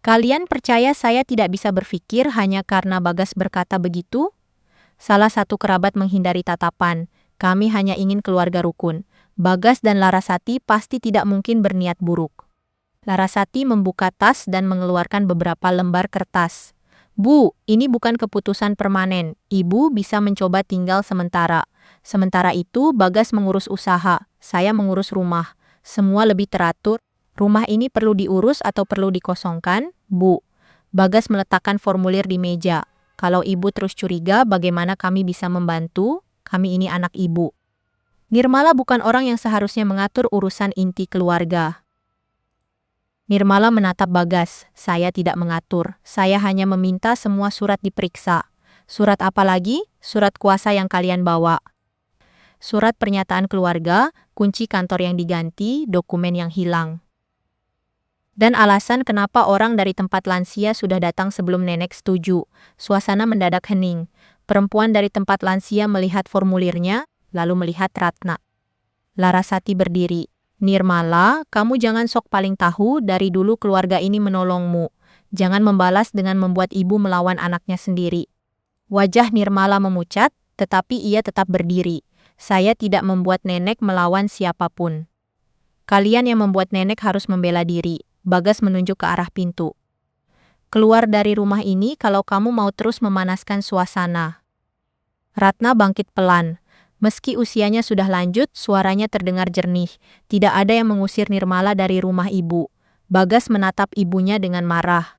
Kalian percaya saya tidak bisa berpikir hanya karena Bagas berkata begitu? Salah satu kerabat menghindari tatapan. Kami hanya ingin keluarga rukun. Bagas dan Larasati pasti tidak mungkin berniat buruk. Larasati membuka tas dan mengeluarkan beberapa lembar kertas. Bu, ini bukan keputusan permanen. Ibu bisa mencoba tinggal sementara. Sementara itu, Bagas mengurus usaha. Saya mengurus rumah. Semua lebih teratur. Rumah ini perlu diurus atau perlu dikosongkan? Bu. Bagas meletakkan formulir di meja. Kalau ibu terus curiga, bagaimana kami bisa membantu? Kami ini anak ibu. Nirmala bukan orang yang seharusnya mengatur urusan inti keluarga. Nirmala menatap Bagas. Saya tidak mengatur. Saya hanya meminta semua surat diperiksa. Surat apa lagi? Surat kuasa yang kalian bawa. Surat pernyataan keluarga, kunci kantor yang diganti, dokumen yang hilang. Dan alasan kenapa orang dari tempat lansia sudah datang sebelum nenek setuju. Suasana mendadak hening. Perempuan dari tempat lansia melihat formulirnya, lalu melihat Ratna. Larasati berdiri. Nirmala, kamu jangan sok paling tahu, dari dulu keluarga ini menolongmu. Jangan membalas dengan membuat ibu melawan anaknya sendiri. Wajah Nirmala memucat, tetapi ia tetap berdiri. Saya tidak membuat nenek melawan siapapun. Kalian yang membuat nenek harus membela diri. Bagas menunjuk ke arah pintu. Keluar dari rumah ini kalau kamu mau terus memanaskan suasana. Ratna bangkit pelan. Meski usianya sudah lanjut, suaranya terdengar jernih. Tidak ada yang mengusir Nirmala dari rumah ibu. Bagas menatap ibunya dengan marah.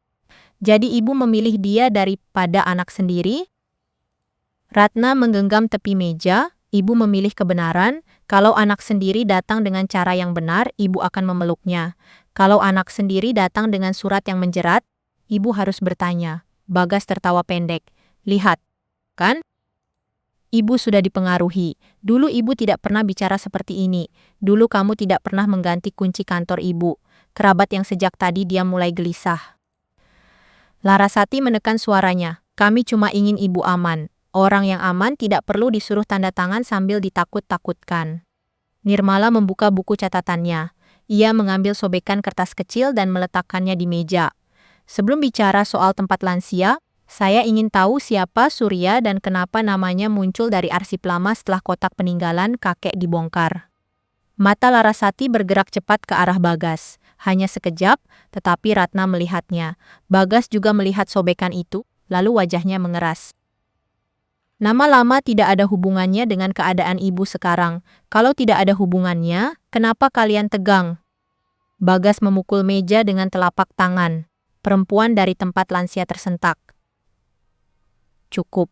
Jadi ibu memilih dia daripada anak sendiri? Ratna menggenggam tepi meja. Ibu memilih kebenaran. Kalau anak sendiri datang dengan cara yang benar, ibu akan memeluknya. Kalau anak sendiri datang dengan surat yang menjerat, ibu harus bertanya. Bagas tertawa pendek. Lihat, kan? Ibu sudah dipengaruhi. Dulu ibu tidak pernah bicara seperti ini. Dulu kamu tidak pernah mengganti kunci kantor ibu. Kerabat yang sejak tadi dia mulai gelisah. Larasati menekan suaranya. Kami cuma ingin ibu aman. Orang yang aman tidak perlu disuruh tanda tangan sambil ditakut-takutkan. Nirmala membuka buku catatannya. Ia mengambil sobekan kertas kecil dan meletakkannya di meja. Sebelum bicara soal tempat lansia, saya ingin tahu siapa Surya dan kenapa namanya muncul dari arsip lama setelah kotak peninggalan kakek dibongkar. Mata Larasati bergerak cepat ke arah Bagas. Hanya sekejap, tetapi Ratna melihatnya. Bagas juga melihat sobekan itu, lalu wajahnya mengeras. Nama lama tidak ada hubungannya dengan keadaan ibu sekarang. Kalau tidak ada hubungannya, kenapa kalian tegang? Bagas memukul meja dengan telapak tangan. Perempuan dari tempat lansia tersentak. Cukup.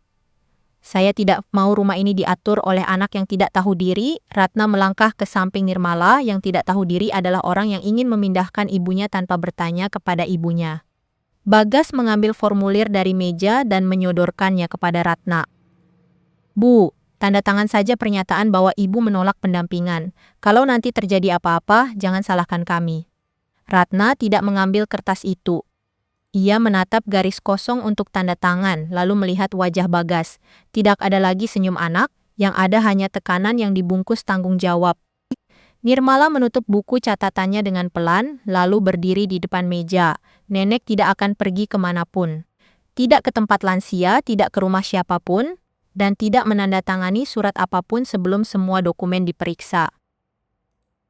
Saya tidak mau rumah ini diatur oleh anak yang tidak tahu diri. Ratna melangkah ke samping Nirmala. Yang tidak tahu diri adalah orang yang ingin memindahkan ibunya tanpa bertanya kepada ibunya. Bagas mengambil formulir dari meja dan menyodorkannya kepada Ratna. Bu, tanda tangan saja pernyataan bahwa ibu menolak pendampingan. Kalau nanti terjadi apa-apa, jangan salahkan kami. Ratna tidak mengambil kertas itu. Ia menatap garis kosong untuk tanda tangan, lalu melihat wajah Bagas. Tidak ada lagi senyum anak, yang ada hanya tekanan yang dibungkus tanggung jawab. Nirmala menutup buku catatannya dengan pelan, lalu berdiri di depan meja. Nenek tidak akan pergi kemanapun. Tidak ke tempat lansia, tidak ke rumah siapapun, dan tidak menandatangani surat apapun sebelum semua dokumen diperiksa.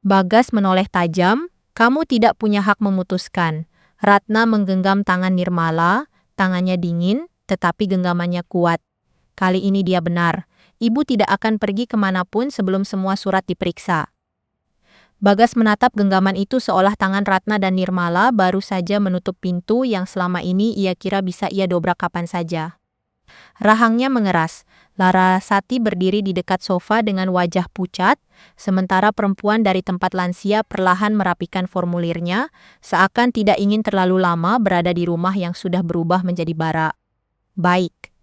Bagas menoleh tajam, kamu tidak punya hak memutuskan. Ratna menggenggam tangan Nirmala, tangannya dingin, tetapi genggamannya kuat. Kali ini dia benar, ibu tidak akan pergi kemanapun sebelum semua surat diperiksa. Bagas menatap genggaman itu seolah tangan Ratna dan Nirmala baru saja menutup pintu yang selama ini ia kira bisa ia dobrak kapan saja. Rahangnya mengeras. Larasati berdiri di dekat sofa dengan wajah pucat, sementara perempuan dari tempat lansia perlahan merapikan formulirnya, seakan tidak ingin terlalu lama berada di rumah yang sudah berubah menjadi bara. Baik.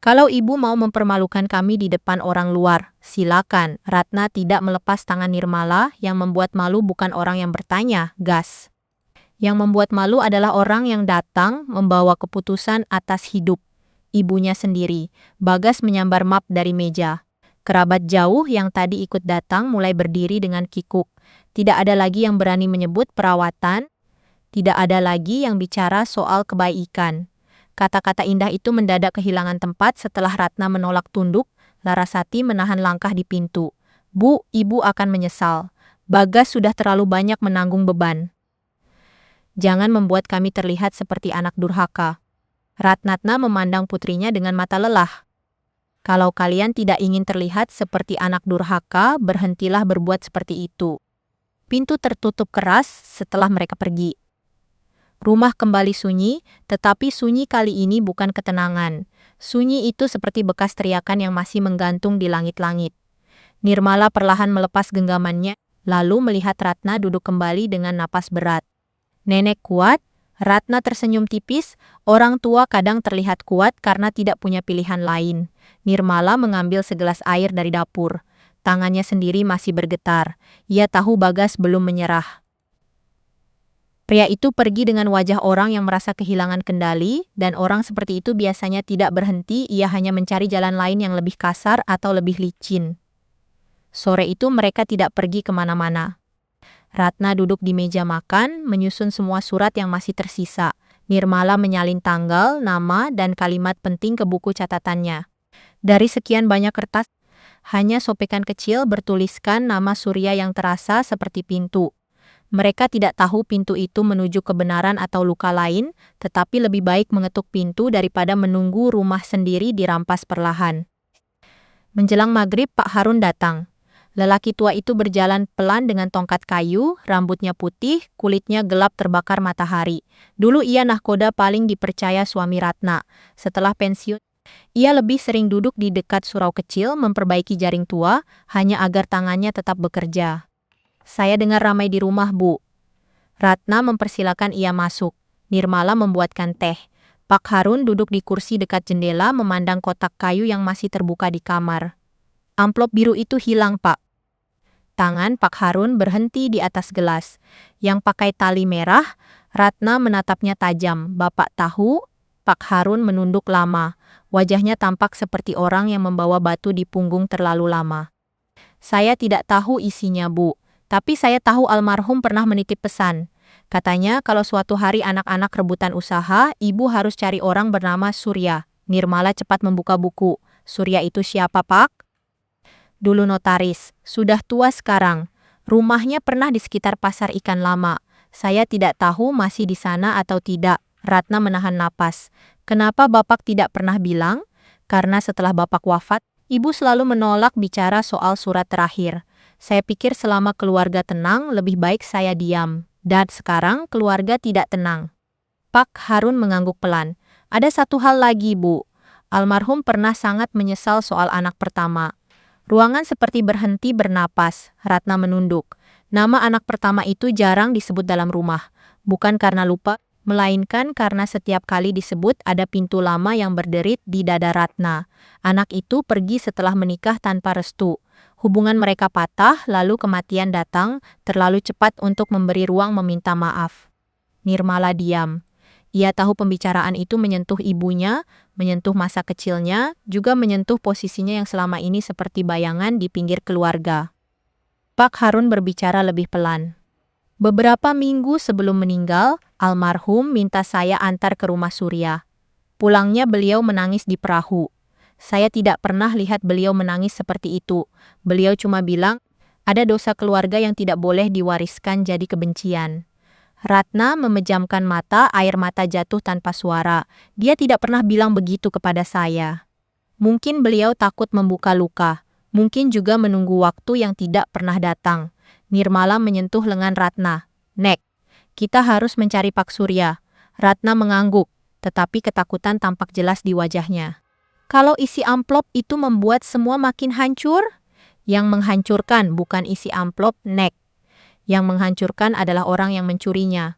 Kalau ibu mau mempermalukan kami di depan orang luar, silakan. Ratna tidak melepas tangan Nirmala. Yang membuat malu bukan orang yang bertanya, gas. Yang membuat malu adalah orang yang datang membawa keputusan atas hidup ibunya sendiri. Bagas menyambar map dari meja. Kerabat jauh yang tadi ikut datang mulai berdiri dengan kikuk. Tidak ada lagi yang berani menyebut perawatan. Tidak ada lagi yang bicara soal kebaikan. Kata-kata indah itu mendadak kehilangan tempat setelah Ratna menolak tunduk. Larasati menahan langkah di pintu. Bu, ibu akan menyesal. Bagas sudah terlalu banyak menanggung beban. Jangan membuat kami terlihat seperti anak durhaka. Ratnatna memandang putrinya dengan mata lelah. Kalau kalian tidak ingin terlihat seperti anak durhaka, berhentilah berbuat seperti itu. Pintu tertutup keras setelah mereka pergi. Rumah kembali sunyi, tetapi sunyi kali ini bukan ketenangan. Sunyi itu seperti bekas teriakan yang masih menggantung di langit-langit. Nirmala perlahan melepas genggamannya, lalu melihat Ratna duduk kembali dengan napas berat. Nenek kuat? Ratna tersenyum tipis, orang tua kadang terlihat kuat karena tidak punya pilihan lain. Nirmala mengambil segelas air dari dapur. Tangannya sendiri masih bergetar. Ia tahu Bagas belum menyerah. Pria itu pergi dengan wajah orang yang merasa kehilangan kendali, dan orang seperti itu biasanya tidak berhenti, ia hanya mencari jalan lain yang lebih kasar atau lebih licin. Sore itu mereka tidak pergi kemana-mana. Ratna duduk di meja makan, menyusun semua surat yang masih tersisa. Nirmala menyalin tanggal, nama, dan kalimat penting ke buku catatannya. Dari sekian banyak kertas, hanya sopekan kecil bertuliskan nama Surya yang terasa seperti pintu. Mereka tidak tahu pintu itu menuju kebenaran atau luka lain, tetapi lebih baik mengetuk pintu daripada menunggu rumah sendiri dirampas perlahan. Menjelang maghrib, Pak Harun datang. Lelaki tua itu berjalan pelan dengan tongkat kayu, rambutnya putih, kulitnya gelap terbakar matahari. Dulu ia nahkoda paling dipercaya suami Ratna. Setelah pensiun, ia lebih sering duduk di dekat surau kecil memperbaiki jaring tua, hanya agar tangannya tetap bekerja. Saya dengar ramai di rumah, Bu. Ratna mempersilakan ia masuk. Nirmala membuatkan teh. Pak Harun duduk di kursi dekat jendela memandang kotak kayu yang masih terbuka di kamar. Amplop biru itu hilang, Pak. Tangan Pak Harun berhenti di atas gelas. Yang pakai tali merah, Ratna menatapnya tajam. Bapak tahu? Pak Harun menunduk lama. Wajahnya tampak seperti orang yang membawa batu di punggung terlalu lama. Saya tidak tahu isinya, Bu. Tapi saya tahu almarhum pernah menitip pesan. Katanya kalau suatu hari anak-anak rebutan usaha, ibu harus cari orang bernama Surya. Nirmala cepat membuka buku. Surya itu siapa, Pak? Dulu notaris, sudah tua sekarang. Rumahnya pernah di sekitar pasar ikan lama. Saya tidak tahu masih di sana atau tidak. Ratna menahan napas. Kenapa Bapak tidak pernah bilang? Karena setelah Bapak wafat, Ibu selalu menolak bicara soal surat terakhir. Saya pikir selama keluarga tenang, lebih baik saya diam. Dan sekarang keluarga tidak tenang. Pak Harun mengangguk pelan. Ada satu hal lagi, Bu. Almarhum pernah sangat menyesal soal anak pertama. Ruangan seperti berhenti bernapas. Ratna menunduk. Nama anak pertama itu jarang disebut dalam rumah. Bukan karena lupa, melainkan karena setiap kali disebut ada pintu lama yang berderit di dada Ratna. Anak itu pergi setelah menikah tanpa restu. Hubungan mereka patah, lalu kematian datang, terlalu cepat untuk memberi ruang meminta maaf. Nirmala diam. Ia tahu pembicaraan itu menyentuh ibunya, menyentuh masa kecilnya, juga menyentuh posisinya yang selama ini seperti bayangan di pinggir keluarga. Pak Harun berbicara lebih pelan. Beberapa minggu sebelum meninggal, almarhum minta saya antar ke rumah Surya. Pulangnya beliau menangis di perahu. Saya tidak pernah lihat beliau menangis seperti itu. Beliau cuma bilang, ada dosa keluarga yang tidak boleh diwariskan jadi kebencian. Ratna memejamkan mata, air mata jatuh tanpa suara. Dia tidak pernah bilang begitu kepada saya. Mungkin beliau takut membuka luka. Mungkin juga menunggu waktu yang tidak pernah datang. Nirmala menyentuh lengan Ratna. Nek, kita harus mencari Pak Surya. Ratna mengangguk, tetapi ketakutan tampak jelas di wajahnya. Kalau isi amplop itu membuat semua makin hancur? Yang menghancurkan bukan isi amplop, Nek. Yang menghancurkan adalah orang yang mencurinya.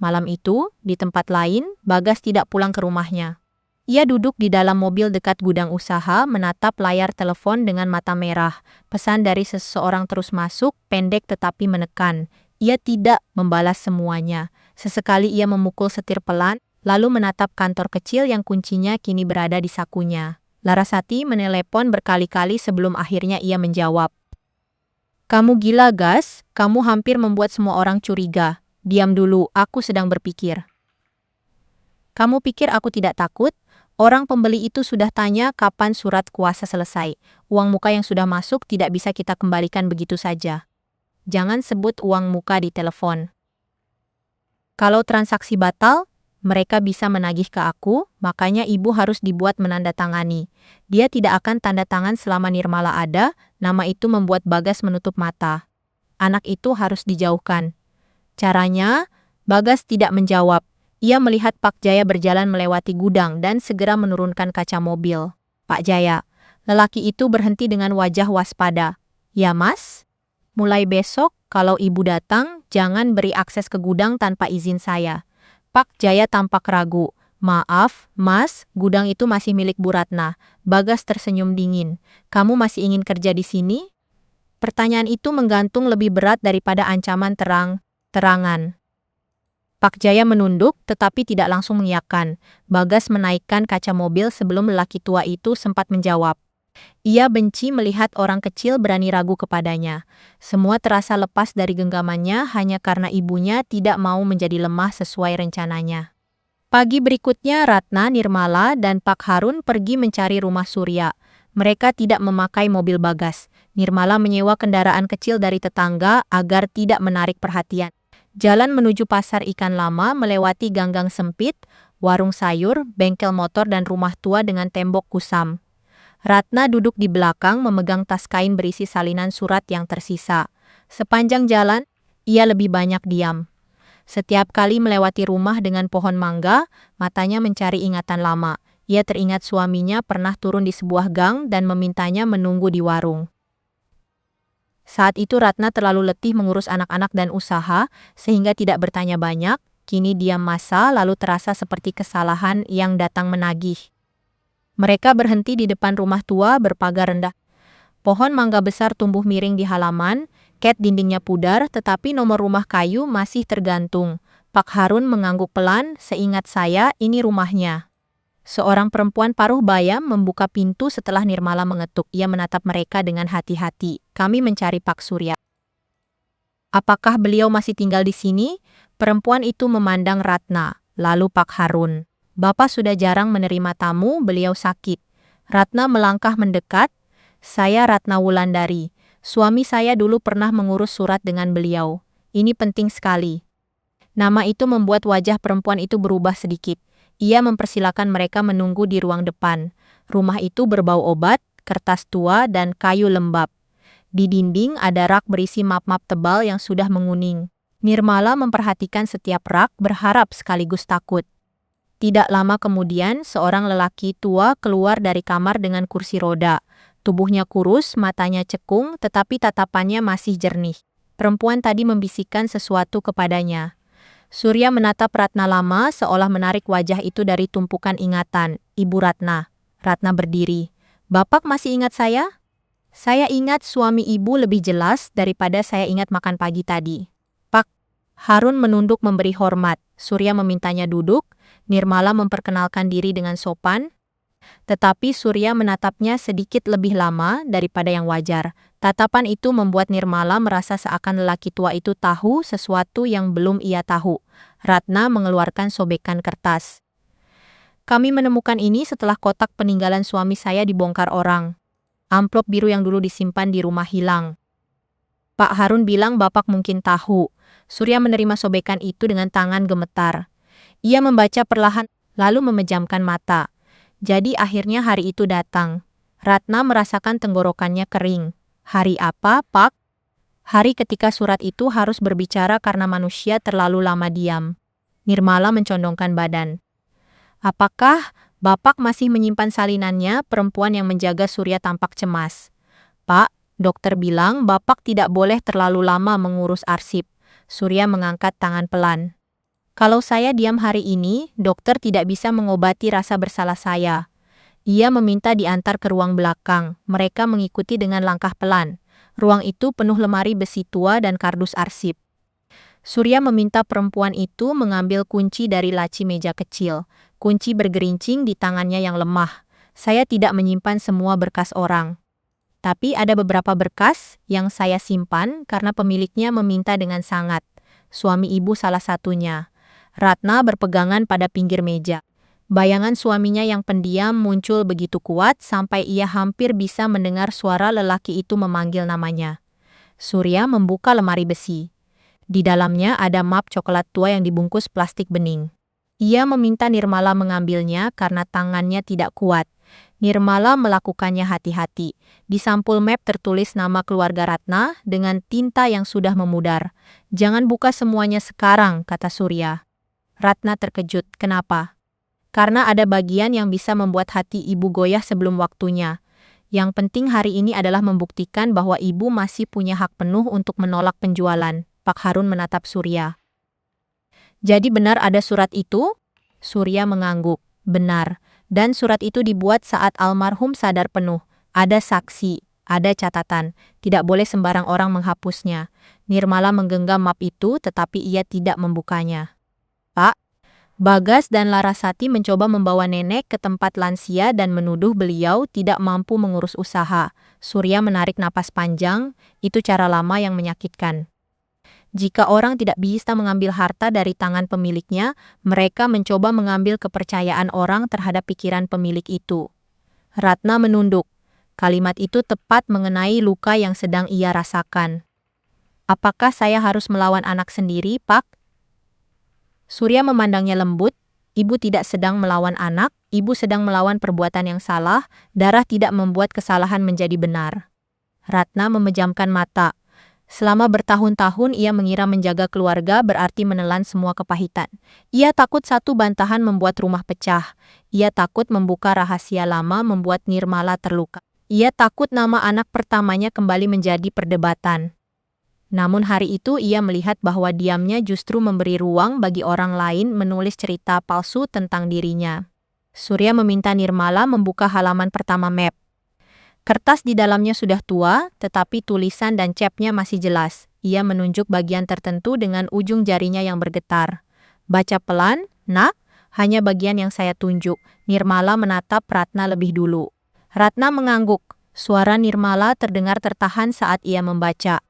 Malam itu, di tempat lain, Bagas tidak pulang ke rumahnya. Ia duduk di dalam mobil dekat gudang usaha, menatap layar telepon dengan mata merah. Pesan dari seseorang terus masuk, pendek tetapi menekan. Ia tidak membalas semuanya. Sesekali ia memukul setir pelan, lalu menatap kantor kecil yang kuncinya kini berada di sakunya. Larasati menelepon berkali-kali sebelum akhirnya ia menjawab. Kamu gila, Gas. Kamu hampir membuat semua orang curiga. Diam dulu, aku sedang berpikir. Kamu pikir aku tidak takut? Orang pembeli itu sudah tanya kapan surat kuasa selesai. Uang muka yang sudah masuk tidak bisa kita kembalikan begitu saja. Jangan sebut uang muka di telepon. Kalau transaksi batal, mereka bisa menagih ke aku, makanya ibu harus dibuat menandatangani. Dia tidak akan tanda tangan selama Nirmala ada, nama itu membuat Bagas menutup mata. Anak itu harus dijauhkan. Caranya, Bagas tidak menjawab. Ia melihat Pak Jaya berjalan melewati gudang dan segera menurunkan kaca mobil. Pak Jaya, lelaki itu berhenti dengan wajah waspada. Ya, Mas? Mulai besok, kalau ibu datang, jangan beri akses ke gudang tanpa izin saya. Pak Jaya tampak ragu. Maaf, Mas, gudang itu masih milik Bu Ratna. Bagas tersenyum dingin. Kamu masih ingin kerja di sini? Pertanyaan itu menggantung lebih berat daripada ancaman terang-terangan. Pak Jaya menunduk, tetapi tidak langsung mengiyakan. Bagas menaikkan kaca mobil sebelum lelaki tua itu sempat menjawab. Ia benci melihat orang kecil berani ragu kepadanya. Semua terasa lepas dari genggamannya hanya karena ibunya tidak mau menjadi lemah sesuai rencananya. Pagi berikutnya Ratna, Nirmala, dan Pak Harun pergi mencari rumah Surya. Mereka tidak memakai mobil Bagas. Nirmala menyewa kendaraan kecil dari tetangga agar tidak menarik perhatian. Jalan menuju pasar ikan lama melewati ganggang sempit, warung sayur, bengkel motor dan rumah tua dengan tembok kusam. Ratna duduk di belakang memegang tas kain berisi salinan surat yang tersisa. Sepanjang jalan, ia lebih banyak diam. Setiap kali melewati rumah dengan pohon mangga, matanya mencari ingatan lama. Ia teringat suaminya pernah turun di sebuah gang dan memintanya menunggu di warung. Saat itu Ratna terlalu letih mengurus anak-anak dan usaha, sehingga tidak bertanya banyak. Kini diam masa lalu terasa seperti kesalahan yang datang menagih. Mereka berhenti di depan rumah tua berpagar rendah. Pohon mangga besar tumbuh miring di halaman, cat dindingnya pudar, tetapi nomor rumah kayu masih tergantung. Pak Harun mengangguk pelan, seingat saya ini rumahnya. Seorang perempuan paruh baya membuka pintu setelah Nirmala mengetuk. Ia menatap mereka dengan hati-hati. Kami mencari Pak Surya. Apakah beliau masih tinggal di sini? Perempuan itu memandang Ratna, lalu Pak Harun. Bapak sudah jarang menerima tamu, beliau sakit. Ratna melangkah mendekat. Saya Ratna Wulandari. Suami saya dulu pernah mengurus surat dengan beliau. Ini penting sekali. Nama itu membuat wajah perempuan itu berubah sedikit. Ia mempersilakan mereka menunggu di ruang depan. Rumah itu berbau obat, kertas tua, dan kayu lembab. Di dinding ada rak berisi map-map tebal yang sudah menguning. Nirmala memperhatikan setiap rak, berharap sekaligus takut. Tidak lama kemudian, seorang lelaki tua keluar dari kamar dengan kursi roda. Tubuhnya kurus, matanya cekung, tetapi tatapannya masih jernih. Perempuan tadi membisikkan sesuatu kepadanya. Surya menatap Ratna lama seolah menarik wajah itu dari tumpukan ingatan. Ibu Ratna. Ratna berdiri. Bapak masih ingat saya? Saya ingat suami ibu lebih jelas daripada saya ingat makan pagi tadi. Pak. Harun menunduk memberi hormat. Surya memintanya duduk. Nirmala memperkenalkan diri dengan sopan. Tetapi Surya menatapnya sedikit lebih lama daripada yang wajar. Tatapan itu membuat Nirmala merasa seakan lelaki tua itu tahu sesuatu yang belum ia tahu. Ratna mengeluarkan sobekan kertas. Kami menemukan ini setelah kotak peninggalan suami saya dibongkar orang. Amplop biru yang dulu disimpan di rumah hilang. Pak Harun bilang Bapak mungkin tahu. Surya menerima sobekan itu dengan tangan gemetar. Ia membaca perlahan, lalu memejamkan mata. Jadi akhirnya hari itu datang. Ratna merasakan tenggorokannya kering. Hari apa, Pak? Hari ketika surat itu harus berbicara karena manusia terlalu lama diam. Nirmala mencondongkan badan. Apakah Bapak masih menyimpan salinannya? Perempuan yang menjaga Surya tampak cemas. Pak, dokter bilang Bapak tidak boleh terlalu lama mengurus arsip. Surya mengangkat tangan pelan. Kalau saya diam hari ini, dokter tidak bisa mengobati rasa bersalah saya. Ia meminta diantar ke ruang belakang. Mereka mengikuti dengan langkah pelan. Ruang itu penuh lemari besi tua dan kardus arsip. Surya meminta perempuan itu mengambil kunci dari laci meja kecil. Kunci bergerincing di tangannya yang lemah. Saya tidak menyimpan semua berkas orang. Tapi ada beberapa berkas yang saya simpan karena pemiliknya meminta dengan sangat. Suami ibu salah satunya. Ratna berpegangan pada pinggir meja. Bayangan suaminya yang pendiam muncul begitu kuat sampai ia hampir bisa mendengar suara lelaki itu memanggil namanya. Surya membuka lemari besi. Di dalamnya ada map coklat tua yang dibungkus plastik bening. Ia meminta Nirmala mengambilnya karena tangannya tidak kuat. Nirmala melakukannya hati-hati. Di sampul map tertulis nama keluarga Ratna dengan tinta yang sudah memudar. Jangan buka semuanya sekarang, kata Surya. Ratna terkejut. Kenapa? Karena ada bagian yang bisa membuat hati ibu goyah sebelum waktunya. Yang penting hari ini adalah membuktikan bahwa ibu masih punya hak penuh untuk menolak penjualan. Pak Harun menatap Surya. Jadi benar ada surat itu? Surya mengangguk. Benar. Dan surat itu dibuat saat almarhum sadar penuh. Ada saksi, ada catatan. Tidak boleh sembarang orang menghapusnya. Nirmala menggenggam map itu tetapi ia tidak membukanya. Pak, Bagas dan Larasati mencoba membawa nenek ke tempat lansia dan menuduh beliau tidak mampu mengurus usaha. Surya menarik napas panjang, itu cara lama yang menyakitkan. Jika orang tidak bisa mengambil harta dari tangan pemiliknya, mereka mencoba mengambil kepercayaan orang terhadap pikiran pemilik itu. Ratna menunduk. Kalimat itu tepat mengenai luka yang sedang ia rasakan. Apakah saya harus melawan anak sendiri, Pak? Surya memandangnya lembut. Ibu tidak sedang melawan anak, ibu sedang melawan perbuatan yang salah. Darah tidak membuat kesalahan menjadi benar. Ratna memejamkan mata. Selama bertahun-tahun ia mengira menjaga keluarga berarti menelan semua kepahitan. Ia takut satu bantahan membuat rumah pecah. Ia takut membuka rahasia lama membuat Nirmala terluka. Ia takut nama anak pertamanya kembali menjadi perdebatan. Namun hari itu ia melihat bahwa diamnya justru memberi ruang bagi orang lain menulis cerita palsu tentang dirinya. Surya meminta Nirmala membuka halaman pertama map. Kertas di dalamnya sudah tua, tetapi tulisan dan capnya masih jelas. Ia menunjuk bagian tertentu dengan ujung jarinya yang bergetar. Baca pelan, nak, hanya bagian yang saya tunjuk. Nirmala menatap Ratna lebih dulu. Ratna mengangguk. Suara Nirmala terdengar tertahan saat ia membaca.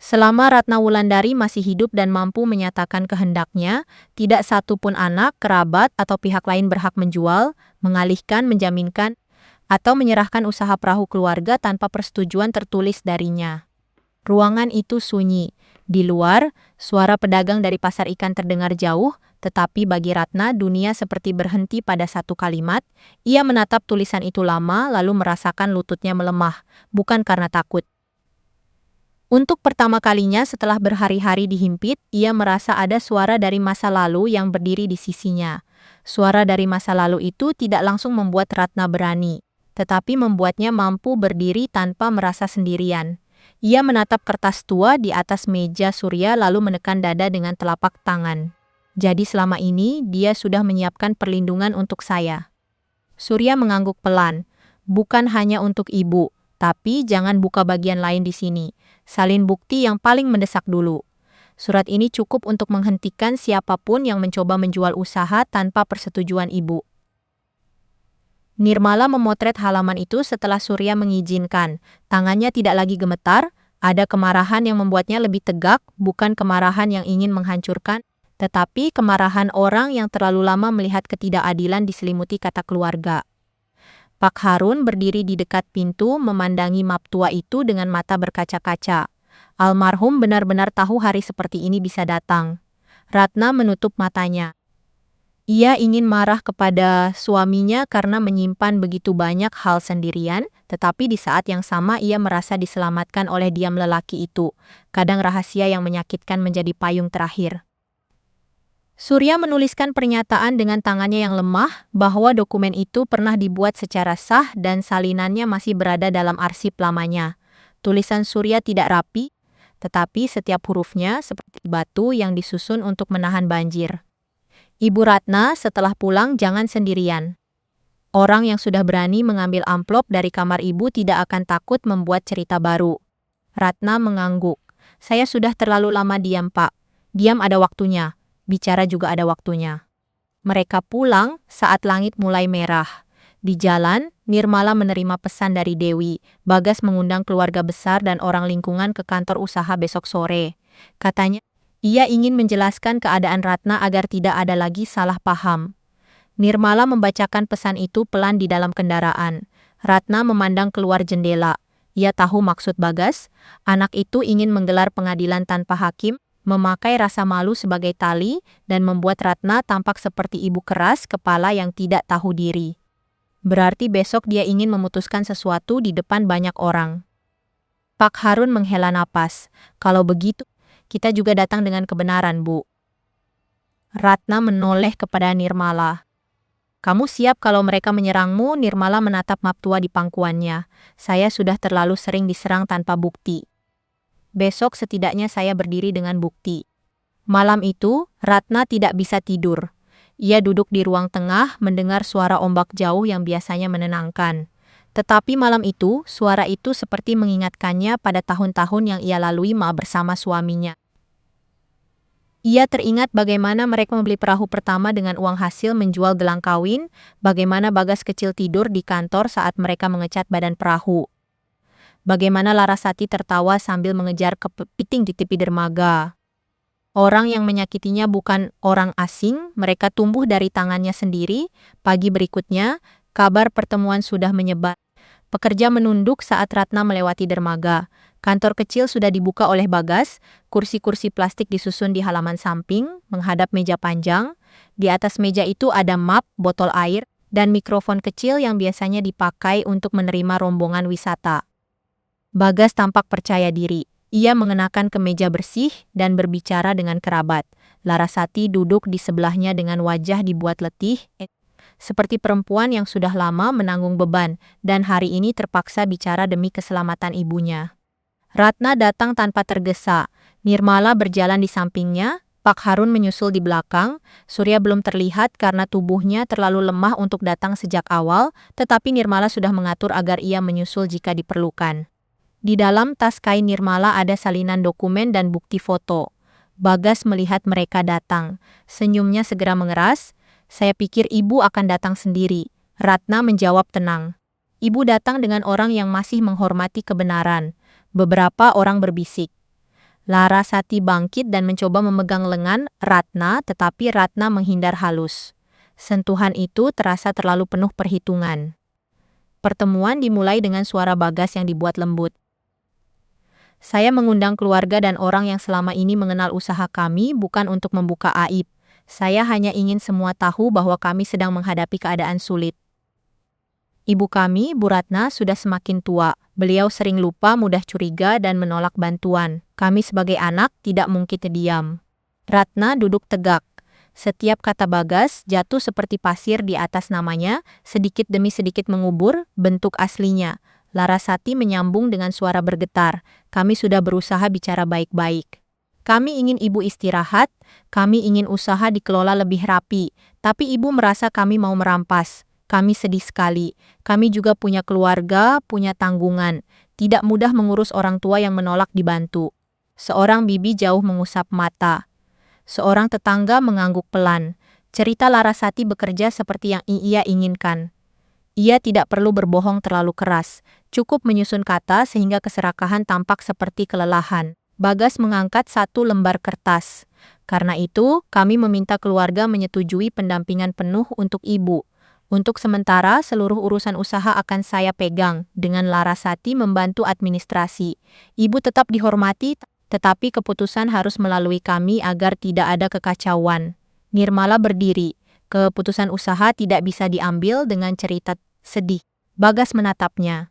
Selama Ratna Wulandari masih hidup dan mampu menyatakan kehendaknya, tidak satu pun anak, kerabat, atau pihak lain berhak menjual, mengalihkan, menjaminkan, atau menyerahkan usaha perahu keluarga tanpa persetujuan tertulis darinya. Ruangan itu sunyi. Di luar, suara pedagang dari pasar ikan terdengar jauh, tetapi bagi Ratna dunia seperti berhenti pada satu kalimat. Ia menatap tulisan itu lama lalu merasakan lututnya melemah, bukan karena takut. Untuk pertama kalinya setelah berhari-hari dihimpit, ia merasa ada suara dari masa lalu yang berdiri di sisinya. Suara dari masa lalu itu tidak langsung membuat Ratna berani, tetapi membuatnya mampu berdiri tanpa merasa sendirian. Ia menatap kertas tua di atas meja Surya lalu menekan dada dengan telapak tangan. Jadi selama ini dia sudah menyiapkan perlindungan untuk saya. Surya mengangguk pelan. Bukan hanya untuk ibu, tapi jangan buka bagian lain di sini. Salin bukti yang paling mendesak dulu. Surat ini cukup untuk menghentikan siapapun yang mencoba menjual usaha tanpa persetujuan ibu. Nirmala memotret halaman itu setelah Surya mengizinkan. Tangannya tidak lagi gemetar, ada kemarahan yang membuatnya lebih tegak, bukan kemarahan yang ingin menghancurkan, tetapi kemarahan orang yang terlalu lama melihat ketidakadilan diselimuti kata keluarga. Pak Harun berdiri di dekat pintu memandangi map tua itu dengan mata berkaca-kaca. Almarhum benar-benar tahu hari seperti ini bisa datang. Ratna menutup matanya. Ia ingin marah kepada suaminya karena menyimpan begitu banyak hal sendirian, tetapi di saat yang sama ia merasa diselamatkan oleh diam lelaki itu. Kadang rahasia yang menyakitkan menjadi payung terakhir. Surya menuliskan pernyataan dengan tangannya yang lemah bahwa dokumen itu pernah dibuat secara sah dan salinannya masih berada dalam arsip lamanya. Tulisan Surya tidak rapi, tetapi setiap hurufnya seperti batu yang disusun untuk menahan banjir. Ibu Ratna, setelah pulang jangan sendirian. Orang yang sudah berani mengambil amplop dari kamar ibu tidak akan takut membuat cerita baru. Ratna mengangguk. Saya sudah terlalu lama diam, Pak. Diam ada waktunya. Bicara juga ada waktunya. Mereka pulang saat langit mulai merah. Di jalan, Nirmala menerima pesan dari Dewi. Bagas mengundang keluarga besar dan orang lingkungan ke kantor usaha besok sore. Katanya, ia ingin menjelaskan keadaan Ratna agar tidak ada lagi salah paham. Nirmala membacakan pesan itu pelan di dalam kendaraan. Ratna memandang keluar jendela. Ia tahu maksud Bagas. Anak itu ingin menggelar pengadilan tanpa hakim, memakai rasa malu sebagai tali, dan membuat Ratna tampak seperti ibu keras kepala yang tidak tahu diri. Berarti besok dia ingin memutuskan sesuatu di depan banyak orang. Pak Harun menghela napas. Kalau begitu, kita juga datang dengan kebenaran, Bu. Ratna menoleh kepada Nirmala. Kamu siap kalau mereka menyerangmu? Nirmala menatap map tua di pangkuannya. Saya sudah terlalu sering diserang tanpa bukti. Besok setidaknya saya berdiri dengan bukti. Malam itu, Ratna tidak bisa tidur. Ia duduk di ruang tengah mendengar suara ombak jauh yang biasanya menenangkan. Tetapi malam itu, suara itu seperti mengingatkannya pada tahun-tahun yang ia lalui bersama suaminya. Ia teringat bagaimana mereka membeli perahu pertama dengan uang hasil menjual gelang kawin, bagaimana Bagas kecil tidur di kantor saat mereka mengecat badan perahu. Bagaimana Larasati tertawa sambil mengejar kepiting di tepi dermaga. Orang yang menyakitinya bukan orang asing, mereka tumbuh dari tangannya sendiri. Pagi berikutnya, kabar pertemuan sudah menyebar. Pekerja menunduk saat Ratna melewati dermaga. Kantor kecil sudah dibuka oleh Bagas, kursi-kursi plastik disusun di halaman samping, menghadap meja panjang. Di atas meja itu ada map, botol air, dan mikrofon kecil yang biasanya dipakai untuk menerima rombongan wisata. Bagas tampak percaya diri. Ia mengenakan kemeja bersih dan berbicara dengan kerabat. Larasati duduk di sebelahnya dengan wajah dibuat letih, seperti perempuan yang sudah lama menanggung beban, dan hari ini terpaksa bicara demi keselamatan ibunya. Ratna datang tanpa tergesa. Nirmala berjalan di sampingnya, Pak Harun menyusul di belakang. Surya belum terlihat karena tubuhnya terlalu lemah untuk datang sejak awal, tetapi Nirmala sudah mengatur agar ia menyusul jika diperlukan. Di dalam tas kain Nirmala ada salinan dokumen dan bukti foto. Bagas melihat mereka datang. Senyumnya segera mengeras. Saya pikir ibu akan datang sendiri. Ratna menjawab tenang. Ibu datang dengan orang yang masih menghormati kebenaran. Beberapa orang berbisik. Larasati bangkit dan mencoba memegang lengan Ratna, tetapi Ratna menghindar halus. Sentuhan itu terasa terlalu penuh perhitungan. Pertemuan dimulai dengan suara Bagas yang dibuat lembut. Saya mengundang keluarga dan orang yang selama ini mengenal usaha kami bukan untuk membuka aib. Saya hanya ingin semua tahu bahwa kami sedang menghadapi keadaan sulit. Ibu kami, Bu Ratna, sudah semakin tua. Beliau sering lupa, mudah curiga, dan menolak bantuan. Kami sebagai anak tidak mungkin diam. Ratna duduk tegak. Setiap kata Bagas jatuh seperti pasir di atas namanya, sedikit demi sedikit mengubur bentuk aslinya. Larasati menyambung dengan suara bergetar. Kami sudah berusaha bicara baik-baik. Kami ingin ibu istirahat, kami ingin usaha dikelola lebih rapi, tapi ibu merasa kami mau merampas. Kami sedih sekali. Kami juga punya keluarga, punya tanggungan. Tidak mudah mengurus orang tua yang menolak dibantu. Seorang bibi jauh mengusap mata. Seorang tetangga mengangguk pelan. Cerita Larasati bekerja seperti yang ia inginkan. Ia tidak perlu berbohong terlalu keras. Cukup menyusun kata sehingga keserakahan tampak seperti kelelahan. Bagas mengangkat satu lembar kertas. Karena itu, kami meminta keluarga menyetujui pendampingan penuh untuk ibu. Untuk sementara, seluruh urusan usaha akan saya pegang, dengan Larasati membantu administrasi. Ibu tetap dihormati, tetapi keputusan harus melalui kami agar tidak ada kekacauan. Nirmala berdiri. Keputusan usaha tidak bisa diambil dengan cerita sedih. Bagas menatapnya.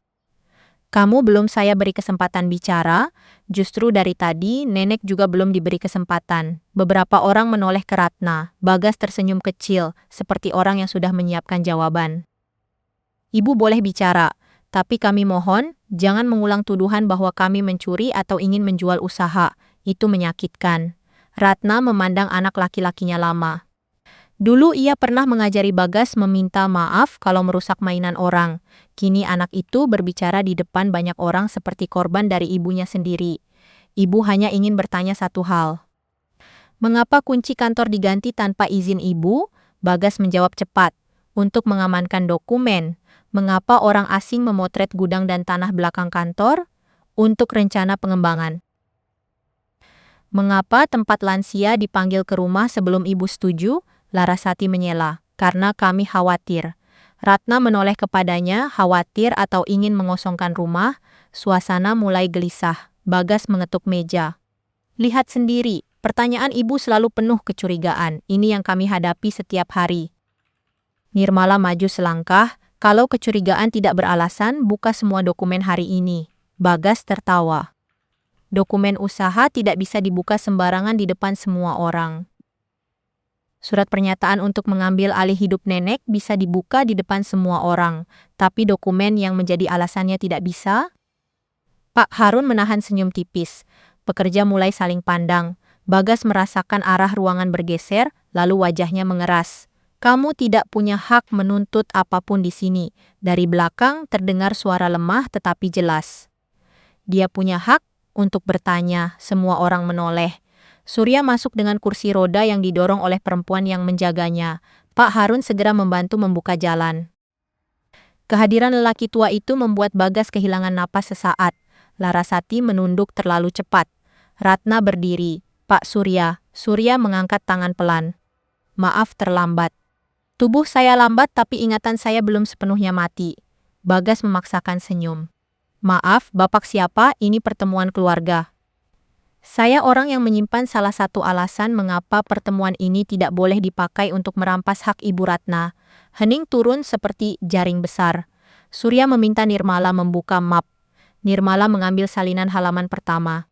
Kamu belum saya beri kesempatan bicara, justru dari tadi nenek juga belum diberi kesempatan. Beberapa orang menoleh ke Ratna. Bagas tersenyum kecil, seperti orang yang sudah menyiapkan jawaban. Ibu boleh bicara, tapi kami mohon, jangan mengulang tuduhan bahwa kami mencuri atau ingin menjual usaha. Itu menyakitkan. Ratna memandang anak laki-lakinya lama. Dulu ia pernah mengajari Bagas meminta maaf kalau merusak mainan orang. Kini anak itu berbicara di depan banyak orang seperti korban dari ibunya sendiri. Ibu hanya ingin bertanya satu hal. Mengapa kunci kantor diganti tanpa izin ibu? Bagas menjawab cepat. Untuk mengamankan dokumen. Mengapa orang asing memotret gudang dan tanah belakang kantor? Untuk rencana pengembangan. Mengapa tempat lansia dipanggil ke rumah sebelum ibu setuju? Larasati menyela. Karena kami khawatir. Ratna menoleh kepadanya, khawatir atau ingin mengosongkan rumah. Suasana mulai gelisah. Bagas mengetuk meja. Lihat sendiri, pertanyaan ibu selalu penuh kecurigaan. Ini yang kami hadapi setiap hari. Nirmala maju selangkah. Kalau kecurigaan tidak beralasan, buka semua dokumen hari ini. Bagas tertawa. Dokumen usaha tidak bisa dibuka sembarangan di depan semua orang. Surat pernyataan untuk mengambil alih hidup nenek bisa dibuka di depan semua orang, tapi dokumen yang menjadi alasannya tidak bisa? Pak Harun menahan senyum tipis. Pekerja mulai saling pandang. Bagas merasakan arah ruangan bergeser, lalu wajahnya mengeras. Kamu tidak punya hak menuntut apapun di sini. Dari belakang terdengar suara lemah tetapi jelas. Dia punya hak untuk bertanya, semua orang menoleh. Surya masuk dengan kursi roda yang didorong oleh perempuan yang menjaganya. Pak Harun segera membantu membuka jalan. Kehadiran lelaki tua itu membuat Bagas kehilangan napas sesaat. Larasati menunduk terlalu cepat. Ratna berdiri. Pak Surya. Surya mengangkat tangan pelan. Maaf terlambat. Tubuh saya lambat tapi ingatan saya belum sepenuhnya mati. Bagas memaksakan senyum. Maaf, Bapak siapa? Ini pertemuan keluarga. Saya orang yang menyimpan salah satu alasan mengapa pertemuan ini tidak boleh dipakai untuk merampas hak Ibu Ratna. Hening turun seperti jaring besar. Surya meminta Nirmala membuka map. Nirmala mengambil salinan halaman pertama.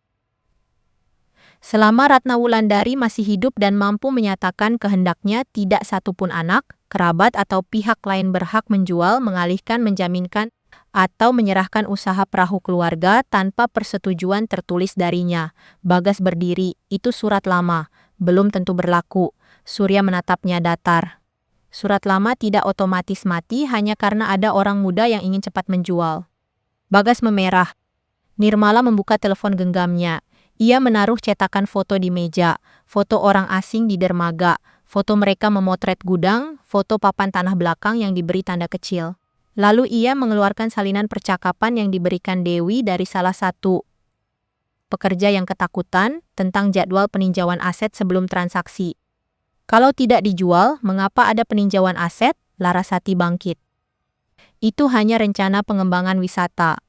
Selama Ratna Wulandari masih hidup dan mampu menyatakan kehendaknya, tidak satupun anak, kerabat atau pihak lain berhak menjual, mengalihkan, menjaminkan, atau menyerahkan usaha perahu keluarga tanpa persetujuan tertulis darinya. Bagas berdiri, itu surat lama, belum tentu berlaku. Surya menatapnya datar. Surat lama tidak otomatis mati hanya karena ada orang muda yang ingin cepat menjual. Bagas memerah. Nirmala membuka telepon genggamnya. Ia menaruh cetakan foto di meja, foto orang asing di dermaga, foto mereka memotret gudang, foto papan tanah belakang yang diberi tanda kecil. Lalu ia mengeluarkan salinan percakapan yang diberikan Dewi dari salah satu pekerja yang ketakutan tentang jadwal peninjauan aset sebelum transaksi. Kalau tidak dijual, mengapa ada peninjauan aset? Larasati bangkit. Itu hanya rencana pengembangan wisata.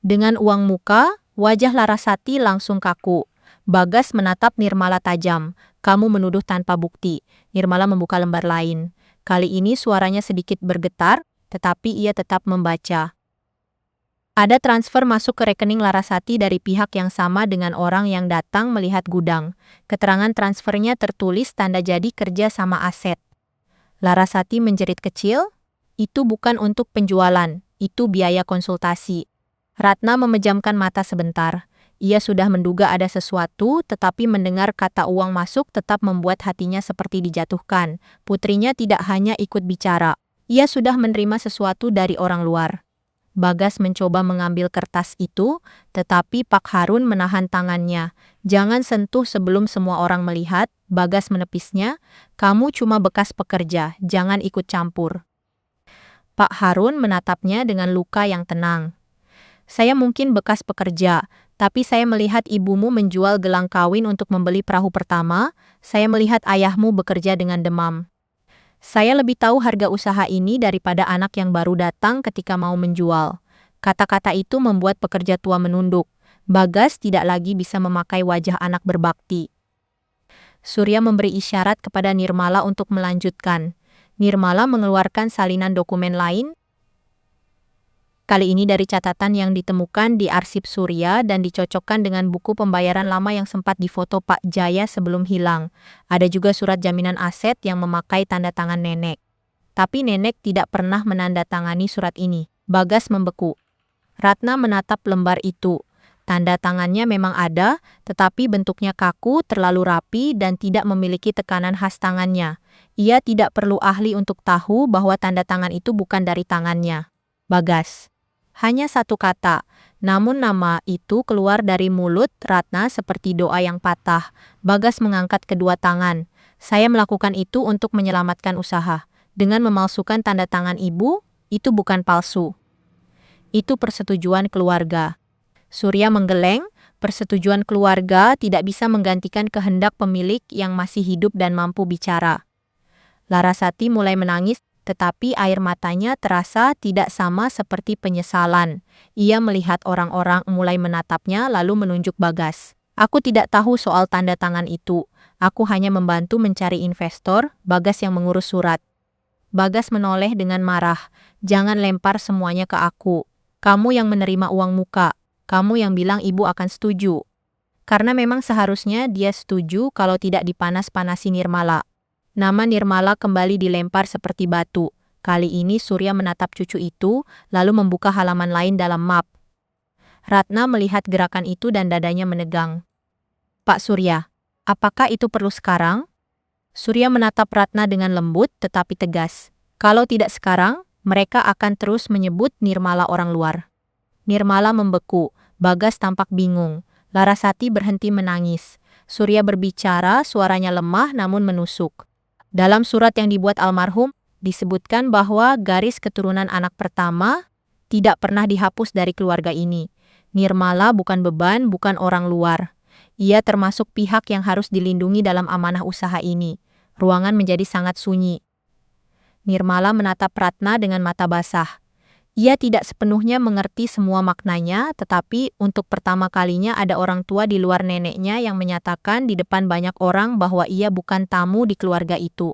Dengan uang muka, wajah Larasati langsung kaku. Bagas menatap Nirmala tajam. Kamu menuduh tanpa bukti. Nirmala membuka lembar lain. Kali ini suaranya sedikit bergetar, tetapi ia tetap membaca. Ada transfer masuk ke rekening Larasati dari pihak yang sama dengan orang yang datang melihat gudang. Keterangan transfernya tertulis tanda jadi kerja sama aset. Larasati menjerit kecil, "Itu bukan untuk penjualan, itu biaya konsultasi." Ratna memejamkan mata sebentar. Ia sudah menduga ada sesuatu, tetapi mendengar kata uang masuk tetap membuat hatinya seperti dijatuhkan. Putrinya tidak hanya ikut bicara, ia sudah menerima sesuatu dari orang luar. Bagas mencoba mengambil kertas itu, tetapi Pak Harun menahan tangannya. "Jangan sentuh sebelum semua orang melihat," Bagas menepisnya. "Kamu cuma bekas pekerja, jangan ikut campur." Pak Harun menatapnya dengan luka yang tenang. "Saya mungkin bekas pekerja, tapi saya melihat ibumu menjual gelang kawin untuk membeli perahu pertama. Saya melihat ayahmu bekerja dengan demam. Saya lebih tahu harga usaha ini daripada anak yang baru datang ketika mau menjual." Kata-kata itu membuat pekerja tua menunduk. Bagas tidak lagi bisa memakai wajah anak berbakti. Surya memberi isyarat kepada Nirmala untuk melanjutkan. Nirmala mengeluarkan salinan dokumen lain. Kali ini dari catatan yang ditemukan di arsip Surya dan dicocokkan dengan buku pembayaran lama yang sempat difoto Pak Jaya sebelum hilang. Ada juga surat jaminan aset yang memakai tanda tangan nenek. Tapi nenek tidak pernah menandatangani surat ini. Bagas membeku. Ratna menatap lembar itu. Tanda tangannya memang ada, tetapi bentuknya kaku, terlalu rapi, dan tidak memiliki tekanan khas tangannya. Ia tidak perlu ahli untuk tahu bahwa tanda tangan itu bukan dari tangannya. Bagas. Hanya satu kata, namun nama itu keluar dari mulut Ratna seperti doa yang patah. Bagas mengangkat kedua tangan. "Saya melakukan itu untuk menyelamatkan usaha. Dengan memalsukan tanda tangan ibu, itu bukan palsu. Itu persetujuan keluarga." Surya menggeleng. Persetujuan keluarga tidak bisa menggantikan kehendak pemilik yang masih hidup dan mampu bicara. Larasati mulai menangis, tetapi air matanya terasa tidak sama seperti penyesalan. Ia melihat orang-orang mulai menatapnya lalu menunjuk Bagas. "Aku tidak tahu soal tanda tangan itu. Aku hanya membantu mencari investor." Bagas yang mengurus surat. Bagas menoleh dengan marah. "Jangan lempar semuanya ke aku. Kamu yang menerima uang muka. Kamu yang bilang ibu akan setuju." Karena memang seharusnya dia setuju kalau tidak dipanas-panasi Nirmala. Nama Nirmala kembali dilempar seperti batu. Kali ini Surya menatap cucu itu, lalu membuka halaman lain dalam map. Ratna melihat gerakan itu dan dadanya menegang. "Pak Surya, apakah itu perlu sekarang?" Surya menatap Ratna dengan lembut tetapi tegas. "Kalau tidak sekarang, mereka akan terus menyebut Nirmala orang luar." Nirmala membeku. Bagas tampak bingung. Larasati berhenti menangis. Surya berbicara, suaranya lemah namun menusuk. Dalam surat yang dibuat almarhum, disebutkan bahwa garis keturunan anak pertama tidak pernah dihapus dari keluarga ini. Nirmala bukan beban, bukan orang luar. Ia termasuk pihak yang harus dilindungi dalam amanah usaha ini. Ruangan menjadi sangat sunyi. Nirmala menatap Ratna dengan mata basah. Ia tidak sepenuhnya mengerti semua maknanya, tetapi untuk pertama kalinya ada orang tua di luar neneknya yang menyatakan di depan banyak orang bahwa ia bukan tamu di keluarga itu.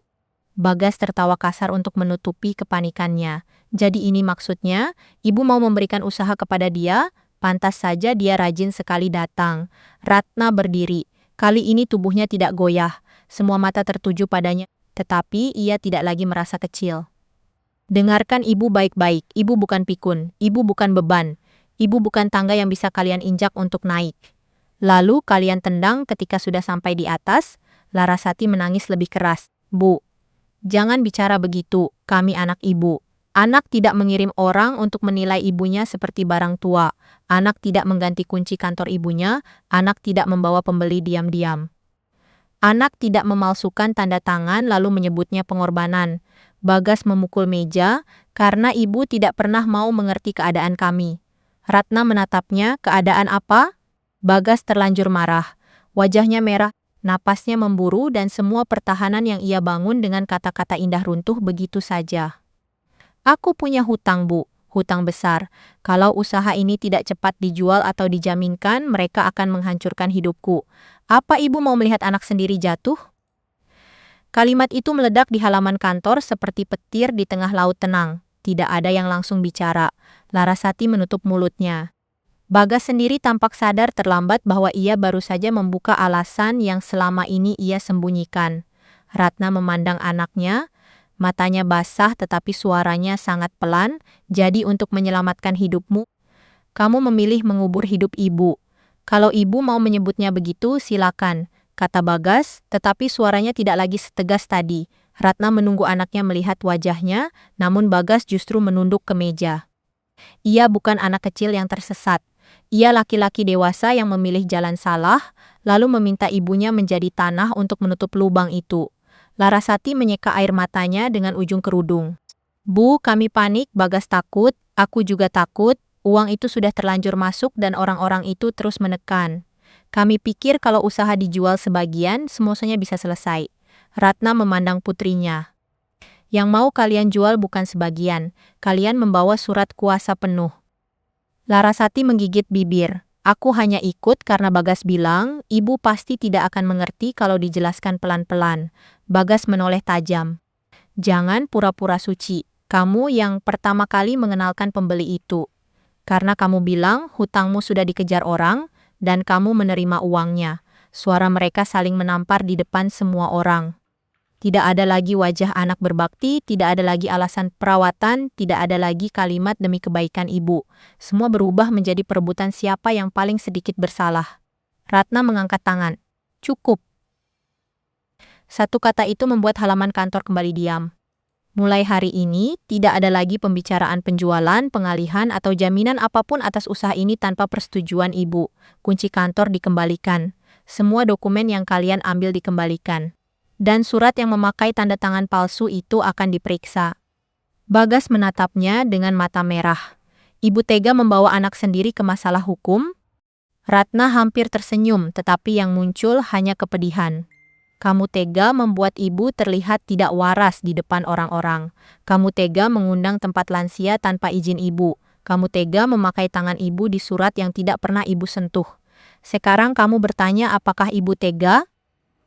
Bagas tertawa kasar untuk menutupi kepanikannya. "Jadi ini maksudnya, ibu mau memberikan usaha kepada dia? Pantas saja dia rajin sekali datang." Ratna berdiri. Kali ini tubuhnya tidak goyah. Semua mata tertuju padanya, tetapi ia tidak lagi merasa kecil. "Dengarkan ibu baik-baik, ibu bukan pikun, ibu bukan beban, ibu bukan tangga yang bisa kalian injak untuk naik. Lalu kalian tendang ketika sudah sampai di atas." Larasati menangis lebih keras. "Bu, jangan bicara begitu, kami anak ibu. Anak tidak mengirim orang untuk menilai ibunya seperti barang tua. Anak tidak mengganti kunci kantor ibunya, anak tidak membawa pembeli diam-diam. Anak tidak memalsukan tanda tangan lalu menyebutnya pengorbanan." Bagas memukul meja, "Karena ibu tidak pernah mau mengerti keadaan kami." Ratna menatapnya, "Keadaan apa?" Bagas terlanjur marah. Wajahnya merah, napasnya memburu dan semua pertahanan yang ia bangun dengan kata-kata indah runtuh begitu saja. "Aku punya hutang, Bu. Hutang besar. Kalau usaha ini tidak cepat dijual atau dijaminkan, mereka akan menghancurkan hidupku. Apa ibu mau melihat anak sendiri jatuh?" Kalimat itu meledak di halaman kantor seperti petir di tengah laut tenang. Tidak ada yang langsung bicara. Larasati menutup mulutnya. Bagas sendiri tampak sadar terlambat bahwa ia baru saja membuka alasan yang selama ini ia sembunyikan. Ratna memandang anaknya, matanya basah tetapi suaranya sangat pelan, jadi untuk menyelamatkan hidupmu, kamu memilih mengubur hidup ibu. Kalau ibu mau menyebutnya begitu, silakan, kata Bagas, tetapi suaranya tidak lagi setegas tadi. Ratna menunggu anaknya melihat wajahnya, namun Bagas justru menunduk ke meja. Ia bukan anak kecil yang tersesat. Ia laki-laki dewasa yang memilih jalan salah, lalu meminta ibunya menjadi tanah untuk menutup lubang itu. Larasati menyeka air matanya dengan ujung kerudung. Bu, kami panik, Bagas takut, aku juga takut, uang itu sudah terlanjur masuk dan orang-orang itu terus menekan. Kami pikir kalau usaha dijual sebagian, semuanya bisa selesai. Ratna memandang putrinya. Yang mau kalian jual bukan sebagian, kalian membawa surat kuasa penuh. Larasati menggigit bibir. Aku hanya ikut karena Bagas bilang, ibu pasti tidak akan mengerti kalau dijelaskan pelan-pelan. Bagas menoleh tajam. Jangan pura-pura suci. Kamu yang pertama kali mengenalkan pembeli itu. Karena kamu bilang hutangmu sudah dikejar orang, dan kamu menerima uangnya. Suara mereka saling menampar di depan semua orang. Tidak ada lagi wajah anak berbakti, tidak ada lagi alasan perawatan, tidak ada lagi kalimat demi kebaikan ibu. Semua berubah menjadi perebutan siapa yang paling sedikit bersalah. Ratna mengangkat tangan. Cukup. Satu kata itu membuat halaman kantor kembali diam. Mulai hari ini, tidak ada lagi pembicaraan penjualan, pengalihan, atau jaminan apapun atas usaha ini tanpa persetujuan ibu. Kunci kantor dikembalikan. Semua dokumen yang kalian ambil dikembalikan. Dan surat yang memakai tanda tangan palsu itu akan diperiksa. Bagas menatapnya dengan mata merah. Ibu tega membawa anak sendiri ke masalah hukum? Ratna hampir tersenyum, tetapi yang muncul hanya kepedihan. Kamu tega membuat ibu terlihat tidak waras di depan orang-orang. Kamu tega mengundang tempat lansia tanpa izin ibu. Kamu tega memakai tangan ibu di surat yang tidak pernah ibu sentuh. Sekarang kamu bertanya apakah ibu tega?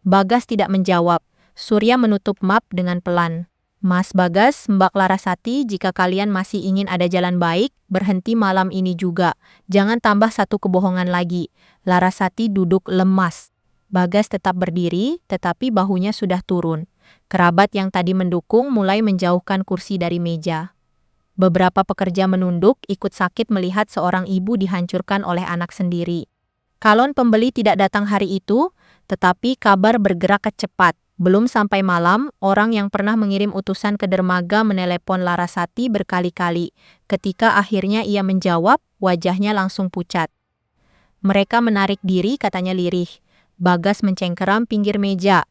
Bagas tidak menjawab. Surya menutup map dengan pelan. Mas Bagas, Mbak Larasati, jika kalian masih ingin ada jalan baik, berhenti malam ini juga. Jangan tambah satu kebohongan lagi. Larasati duduk lemas. Bagas tetap berdiri, tetapi bahunya sudah turun. Kerabat yang tadi mendukung mulai menjauhkan kursi dari meja. Beberapa pekerja menunduk, ikut sakit melihat seorang ibu dihancurkan oleh anak sendiri. Calon pembeli tidak datang hari itu, tetapi kabar bergerak cepat. Belum sampai malam, orang yang pernah mengirim utusan ke dermaga menelepon Larasati berkali-kali. Ketika akhirnya ia menjawab, wajahnya langsung pucat. Mereka menarik diri, katanya lirih. Bagas mencengkeram pinggir meja.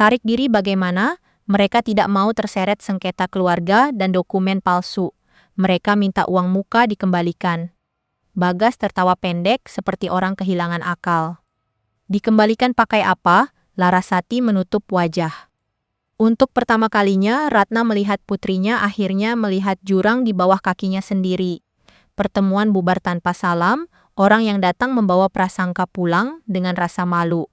Tarik diri bagaimana? Mereka tidak mau terseret sengketa keluarga dan dokumen palsu. Mereka minta uang muka dikembalikan. Bagas tertawa pendek seperti orang kehilangan akal. Dikembalikan pakai apa? Larasati menutup wajah. Untuk pertama kalinya, Ratna melihat putrinya akhirnya melihat jurang di bawah kakinya sendiri. Pertemuan bubar tanpa salam, orang yang datang membawa prasangka pulang dengan rasa malu.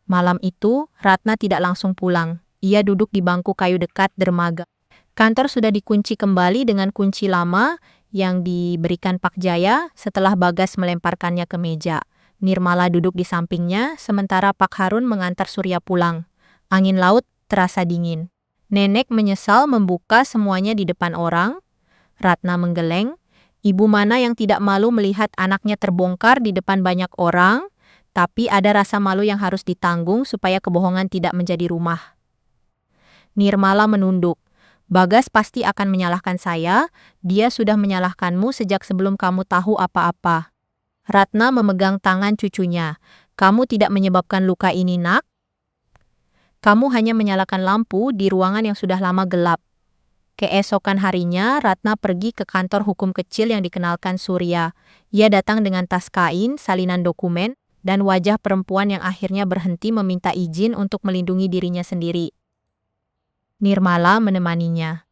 Malam itu, Ratna tidak langsung pulang. Ia duduk di bangku kayu dekat dermaga. Kantor sudah dikunci kembali dengan kunci lama yang diberikan Pak Jaya setelah Bagas melemparkannya ke meja. Nirmala duduk di sampingnya, sementara Pak Harun mengantar Surya pulang. Angin laut terasa dingin. Nenek menyesal membuka semuanya di depan orang. Ratna menggeleng. Ibu mana yang tidak malu melihat anaknya terbongkar di depan banyak orang, tapi ada rasa malu yang harus ditanggung supaya kebohongan tidak menjadi rumah. Nirmala menunduk. Bagas pasti akan menyalahkan saya, dia sudah menyalahkanmu sejak sebelum kamu tahu apa-apa. Ratna memegang tangan cucunya. Kamu tidak menyebabkan luka ini, nak? Kamu hanya menyalakan lampu di ruangan yang sudah lama gelap. Keesokan harinya, Ratna pergi ke kantor hukum kecil yang dikenalkan Surya. Ia datang dengan tas kain, salinan dokumen, dan wajah perempuan yang akhirnya berhenti meminta izin untuk melindungi dirinya sendiri. Nirmala menemaninya.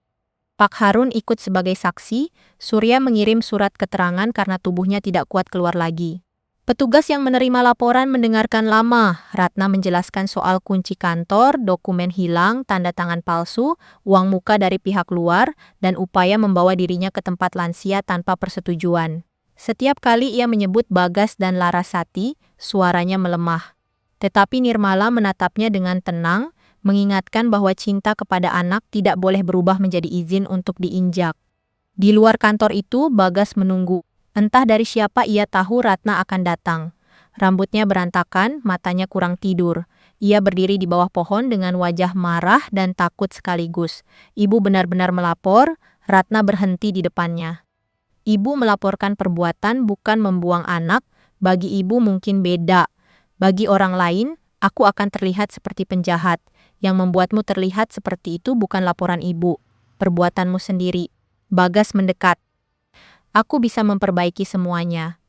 Pak Harun ikut sebagai saksi. Surya mengirim surat keterangan karena tubuhnya tidak kuat keluar lagi. Petugas yang menerima laporan mendengarkan lama. Ratna menjelaskan soal kunci kantor, dokumen hilang, tanda tangan palsu, uang muka dari pihak luar, dan upaya membawa dirinya ke tempat lansia tanpa persetujuan. Setiap kali ia menyebut Bagas dan Larasati, suaranya melemah. Tetapi Nirmala menatapnya dengan tenang, mengingatkan bahwa cinta kepada anak tidak boleh berubah menjadi izin untuk diinjak. Di luar kantor itu, Bagas menunggu. Entah dari siapa ia tahu Ratna akan datang. Rambutnya berantakan, matanya kurang tidur. Ia berdiri di bawah pohon dengan wajah marah dan takut sekaligus. Ibu benar-benar melapor, Ratna berhenti di depannya. Ibu melaporkan perbuatan bukan membuang anak, bagi ibu mungkin beda. Bagi orang lain, aku akan terlihat seperti penjahat. Yang membuatmu terlihat seperti itu bukan laporan ibu, perbuatanmu sendiri. Bagas mendekat. Aku bisa memperbaiki semuanya.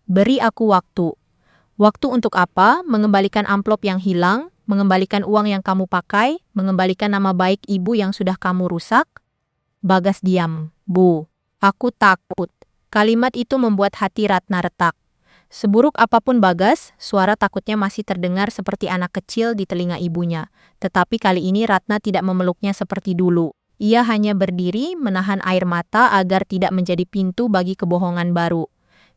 Beri aku waktu. Waktu untuk apa? Mengembalikan amplop yang hilang, mengembalikan uang yang kamu pakai, mengembalikan nama baik ibu yang sudah kamu rusak? Bagas diam. Bu, aku takut. Kalimat itu membuat hati Ratna retak. Seburuk apapun Bagas, suara takutnya masih terdengar seperti anak kecil di telinga ibunya. Tetapi kali ini Ratna tidak memeluknya seperti dulu. Ia hanya berdiri, menahan air mata agar tidak menjadi pintu bagi kebohongan baru.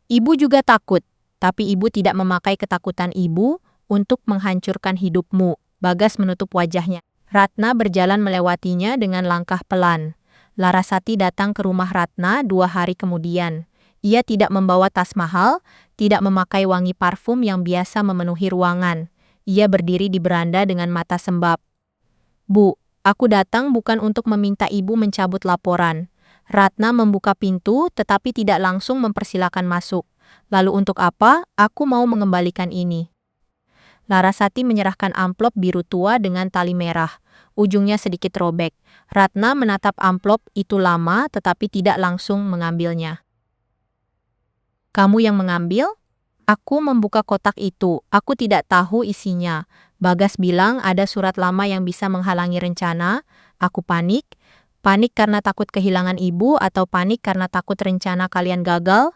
Ibu juga takut, tapi ibu tidak memakai ketakutan ibu untuk menghancurkan hidupmu. Bagas menutup wajahnya. Ratna berjalan melewatinya dengan langkah pelan. Larasati datang ke rumah Ratna 2 hari kemudian. Ia tidak membawa tas mahal, tidak memakai wangi parfum yang biasa memenuhi ruangan. Ia berdiri di beranda dengan mata sembab. Bu, aku datang bukan untuk meminta ibu mencabut laporan. Ratna membuka pintu tetapi tidak langsung mempersilakan masuk. Lalu untuk apa? Aku mau mengembalikan ini. Larasati menyerahkan amplop biru tua dengan tali merah. Ujungnya sedikit robek. Ratna menatap amplop itu lama tetapi tidak langsung mengambilnya. Kamu yang mengambil? Aku membuka kotak itu. Aku tidak tahu isinya. Bagas bilang ada surat lama yang bisa menghalangi rencana. Aku panik. Panik karena takut kehilangan ibu atau panik karena takut rencana kalian gagal?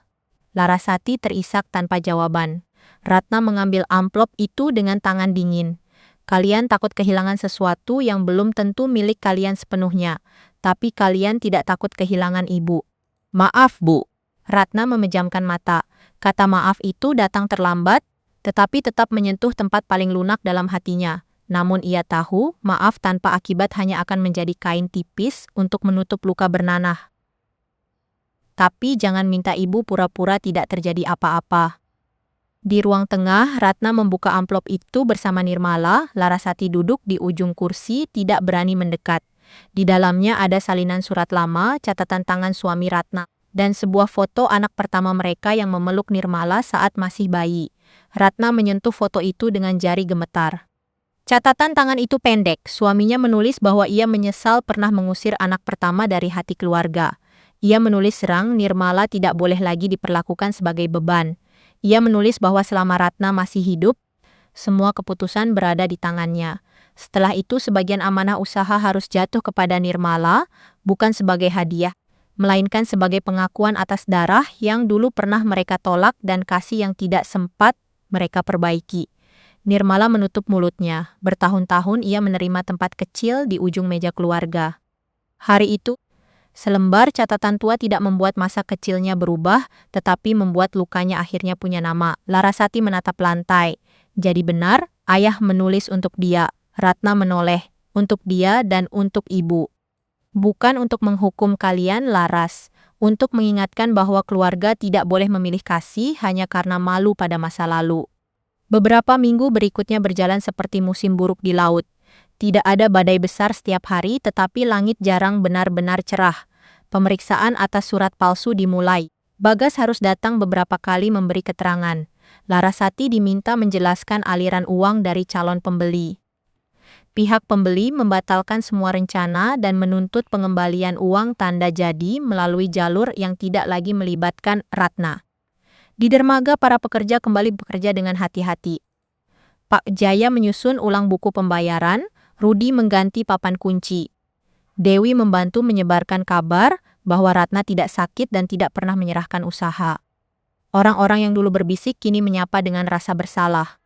Larasati terisak tanpa jawaban. Ratna mengambil amplop itu dengan tangan dingin. Kalian takut kehilangan sesuatu yang belum tentu milik kalian sepenuhnya. Tapi kalian tidak takut kehilangan ibu. Maaf, Bu. Ratna memejamkan mata. Kata maaf itu datang terlambat, tetapi tetap menyentuh tempat paling lunak dalam hatinya. Namun ia tahu, maaf tanpa akibat hanya akan menjadi kain tipis untuk menutup luka bernanah. Tapi jangan minta ibu pura-pura tidak terjadi apa-apa. Di ruang tengah, Ratna membuka amplop itu bersama Nirmala. Larasati duduk di ujung kursi, tidak berani mendekat. Di dalamnya ada salinan surat lama, catatan tangan suami Ratna, dan sebuah foto anak pertama mereka yang memeluk Nirmala saat masih bayi. Ratna menyentuh foto itu dengan jari gemetar. Catatan tangan itu pendek. Suaminya menulis bahwa ia menyesal pernah mengusir anak pertama dari hati keluarga. Ia menulis serang Nirmala tidak boleh lagi diperlakukan sebagai beban. Ia menulis bahwa selama Ratna masih hidup, semua keputusan berada di tangannya. Setelah itu sebagian amanah usaha harus jatuh kepada Nirmala, bukan sebagai hadiah, melainkan sebagai pengakuan atas darah yang dulu pernah mereka tolak dan kasih yang tidak sempat mereka perbaiki. Nirmala menutup mulutnya. Bertahun-tahun ia menerima tempat kecil di ujung meja keluarga. Hari itu, selembar catatan tua tidak membuat masa kecilnya berubah, tetapi membuat lukanya akhirnya punya nama. Larasati menatap lantai. Jadi benar, ayah menulis untuk dia. Ratna menoleh. Untuk dia dan untuk ibu. Bukan untuk menghukum kalian, Laras. Untuk mengingatkan bahwa keluarga tidak boleh memilih kasih hanya karena malu pada masa lalu. Beberapa minggu berikutnya berjalan seperti musim buruk di laut. Tidak ada badai besar setiap hari, tetapi langit jarang benar-benar cerah. Pemeriksaan atas surat palsu dimulai. Bagas harus datang beberapa kali memberi keterangan. Larasati diminta menjelaskan aliran uang dari calon pembeli. Pihak pembeli membatalkan semua rencana dan menuntut pengembalian uang tanda jadi melalui jalur yang tidak lagi melibatkan Ratna. Di dermaga, para pekerja kembali bekerja dengan hati-hati. Pak Jaya menyusun ulang buku pembayaran, Rudi mengganti papan kunci. Dewi membantu menyebarkan kabar bahwa Ratna tidak sakit dan tidak pernah menyerahkan usaha. Orang-orang yang dulu berbisik kini menyapa dengan rasa bersalah.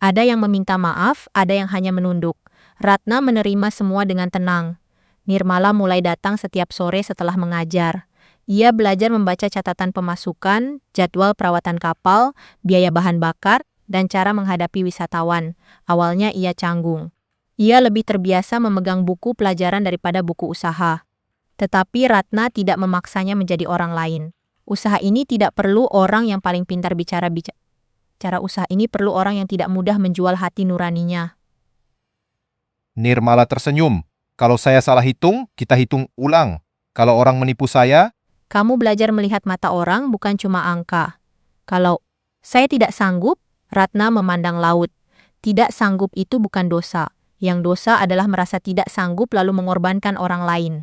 Ada yang meminta maaf, ada yang hanya menunduk. Ratna menerima semua dengan tenang. Nirmala mulai datang setiap sore setelah mengajar. Ia belajar membaca catatan pemasukan, jadwal perawatan kapal, biaya bahan bakar, dan cara menghadapi wisatawan. Awalnya ia canggung. Ia lebih terbiasa memegang buku pelajaran daripada buku usaha. Tetapi Ratna tidak memaksanya menjadi orang lain. Usaha ini tidak perlu orang yang paling pintar bicara. Cara usaha ini perlu orang yang tidak mudah menjual hati nuraninya. Nirmala tersenyum. Kalau saya salah hitung, kita hitung ulang. Kalau orang menipu saya, Kamu belajar melihat mata orang bukan cuma angka. Kalau saya tidak sanggup, Ratna memandang laut. Tidak sanggup itu bukan dosa. Yang dosa adalah merasa tidak sanggup lalu mengorbankan orang lain.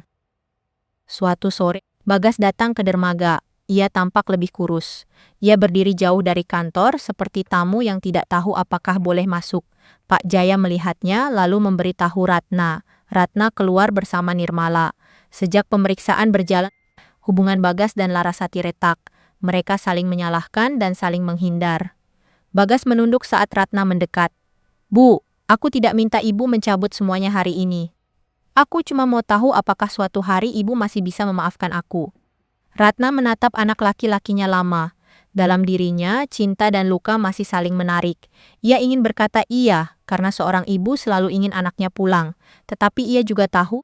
Suatu sore, Bagas datang ke dermaga. Ia tampak lebih kurus. Ia berdiri jauh dari kantor seperti tamu yang tidak tahu apakah boleh masuk. Pak Jaya melihatnya lalu memberitahu Ratna. Ratna keluar bersama Nirmala. Sejak pemeriksaan berjalan, hubungan Bagas dan Larasati retak. Mereka saling menyalahkan dan saling menghindar. Bagas menunduk saat Ratna mendekat. Bu, aku tidak minta ibu mencabut semuanya hari ini. Aku cuma mau tahu apakah suatu hari ibu masih bisa memaafkan aku. Ratna menatap anak laki-lakinya lama. Dalam dirinya, cinta dan luka masih saling menarik. Ia ingin berkata iya, karena seorang ibu selalu ingin anaknya pulang. Tetapi ia juga tahu,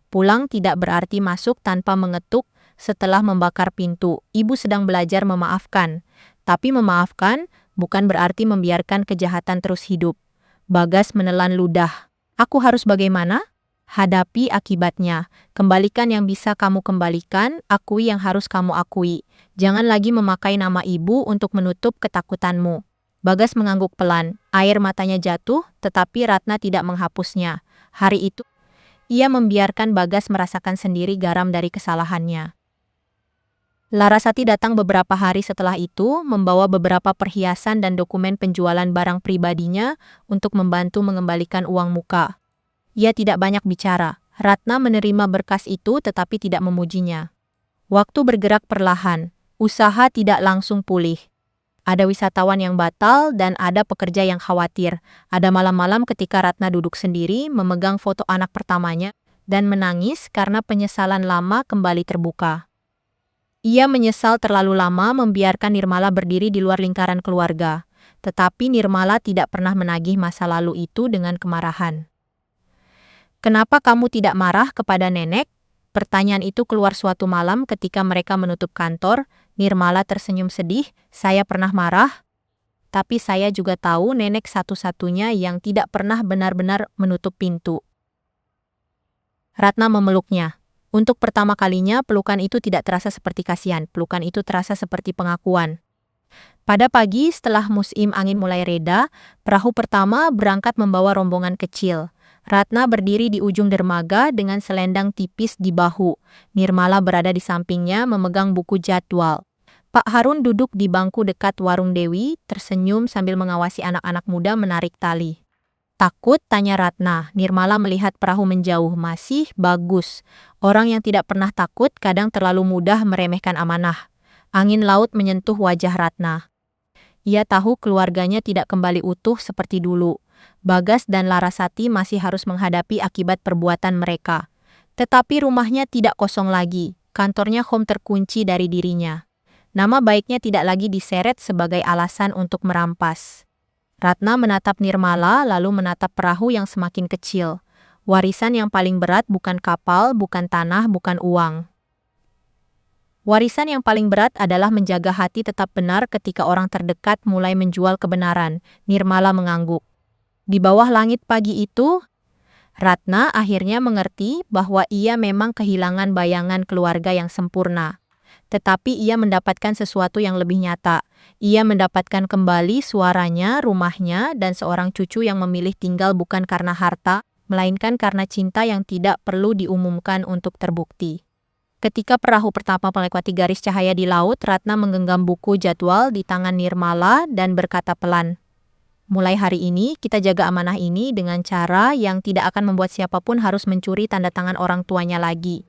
pulang tidak berarti masuk tanpa mengetuk. Setelah membakar pintu, ibu sedang belajar memaafkan. Tapi memaafkan bukan berarti membiarkan kejahatan terus hidup. Bagas menelan ludah. Aku harus bagaimana? Hadapi akibatnya. Kembalikan yang bisa kamu kembalikan, akui yang harus kamu akui. Jangan lagi memakai nama ibu untuk menutup ketakutanmu. Bagas mengangguk pelan. Air matanya jatuh, tetapi Ratna tidak menghapusnya. Hari itu, ia membiarkan Bagas merasakan sendiri garam dari kesalahannya. Larasati datang beberapa hari setelah itu, membawa beberapa perhiasan dan dokumen penjualan barang pribadinya untuk membantu mengembalikan uang muka. Ia tidak banyak bicara. Ratna menerima berkas itu tetapi tidak memujinya. Waktu bergerak perlahan. Usaha tidak langsung pulih. Ada wisatawan yang batal dan ada pekerja yang khawatir. Ada malam-malam ketika Ratna duduk sendiri memegang foto anak pertamanya dan menangis karena penyesalan lama kembali terbuka. Ia menyesal terlalu lama membiarkan Nirmala berdiri di luar lingkaran keluarga. Tetapi Nirmala tidak pernah menagih masa lalu itu dengan kemarahan. Kenapa kamu tidak marah kepada nenek? Pertanyaan itu keluar suatu malam ketika mereka menutup kantor. Nirmala tersenyum sedih. Saya pernah marah. Tapi saya juga tahu nenek satu-satunya yang tidak pernah benar-benar menutup pintu. Ratna memeluknya. Untuk pertama kalinya, pelukan itu tidak terasa seperti kasihan. Pelukan itu terasa seperti pengakuan. Pada pagi setelah musim angin mulai reda, perahu pertama berangkat membawa rombongan kecil. Ratna berdiri di ujung dermaga dengan selendang tipis di bahu. Nirmala berada di sampingnya memegang buku jadwal. Pak Harun duduk di bangku dekat warung Dewi, tersenyum sambil mengawasi anak-anak muda menarik tali. Takut? Tanya Ratna. Nirmala melihat perahu menjauh. Masih bagus. Orang yang tidak pernah takut kadang terlalu mudah meremehkan amanah. Angin laut menyentuh wajah Ratna. Ia tahu keluarganya tidak kembali utuh seperti dulu. Bagas dan Larasati masih harus menghadapi akibat perbuatan mereka. Tetapi rumahnya tidak kosong lagi. Kantornya home terkunci dari dirinya. Nama baiknya tidak lagi diseret sebagai alasan untuk merampas. Ratna menatap Nirmala lalu menatap perahu yang semakin kecil. Warisan yang paling berat bukan kapal, bukan tanah, bukan uang. Warisan yang paling berat adalah menjaga hati tetap benar ketika orang terdekat mulai menjual kebenaran. Nirmala mengangguk. Di bawah langit pagi itu, Ratna akhirnya mengerti bahwa ia memang kehilangan bayangan keluarga yang sempurna. Tetapi ia mendapatkan sesuatu yang lebih nyata. Ia mendapatkan kembali suaranya, rumahnya, dan seorang cucu yang memilih tinggal bukan karena harta, melainkan karena cinta yang tidak perlu diumumkan untuk terbukti. Ketika perahu pertama melewati garis cahaya di laut, Ratna menggenggam buku jadwal di tangan Nirmala dan berkata pelan, "Mulai hari ini, kita jaga amanah ini dengan cara yang tidak akan membuat siapapun harus mencuri tanda tangan orang tuanya lagi."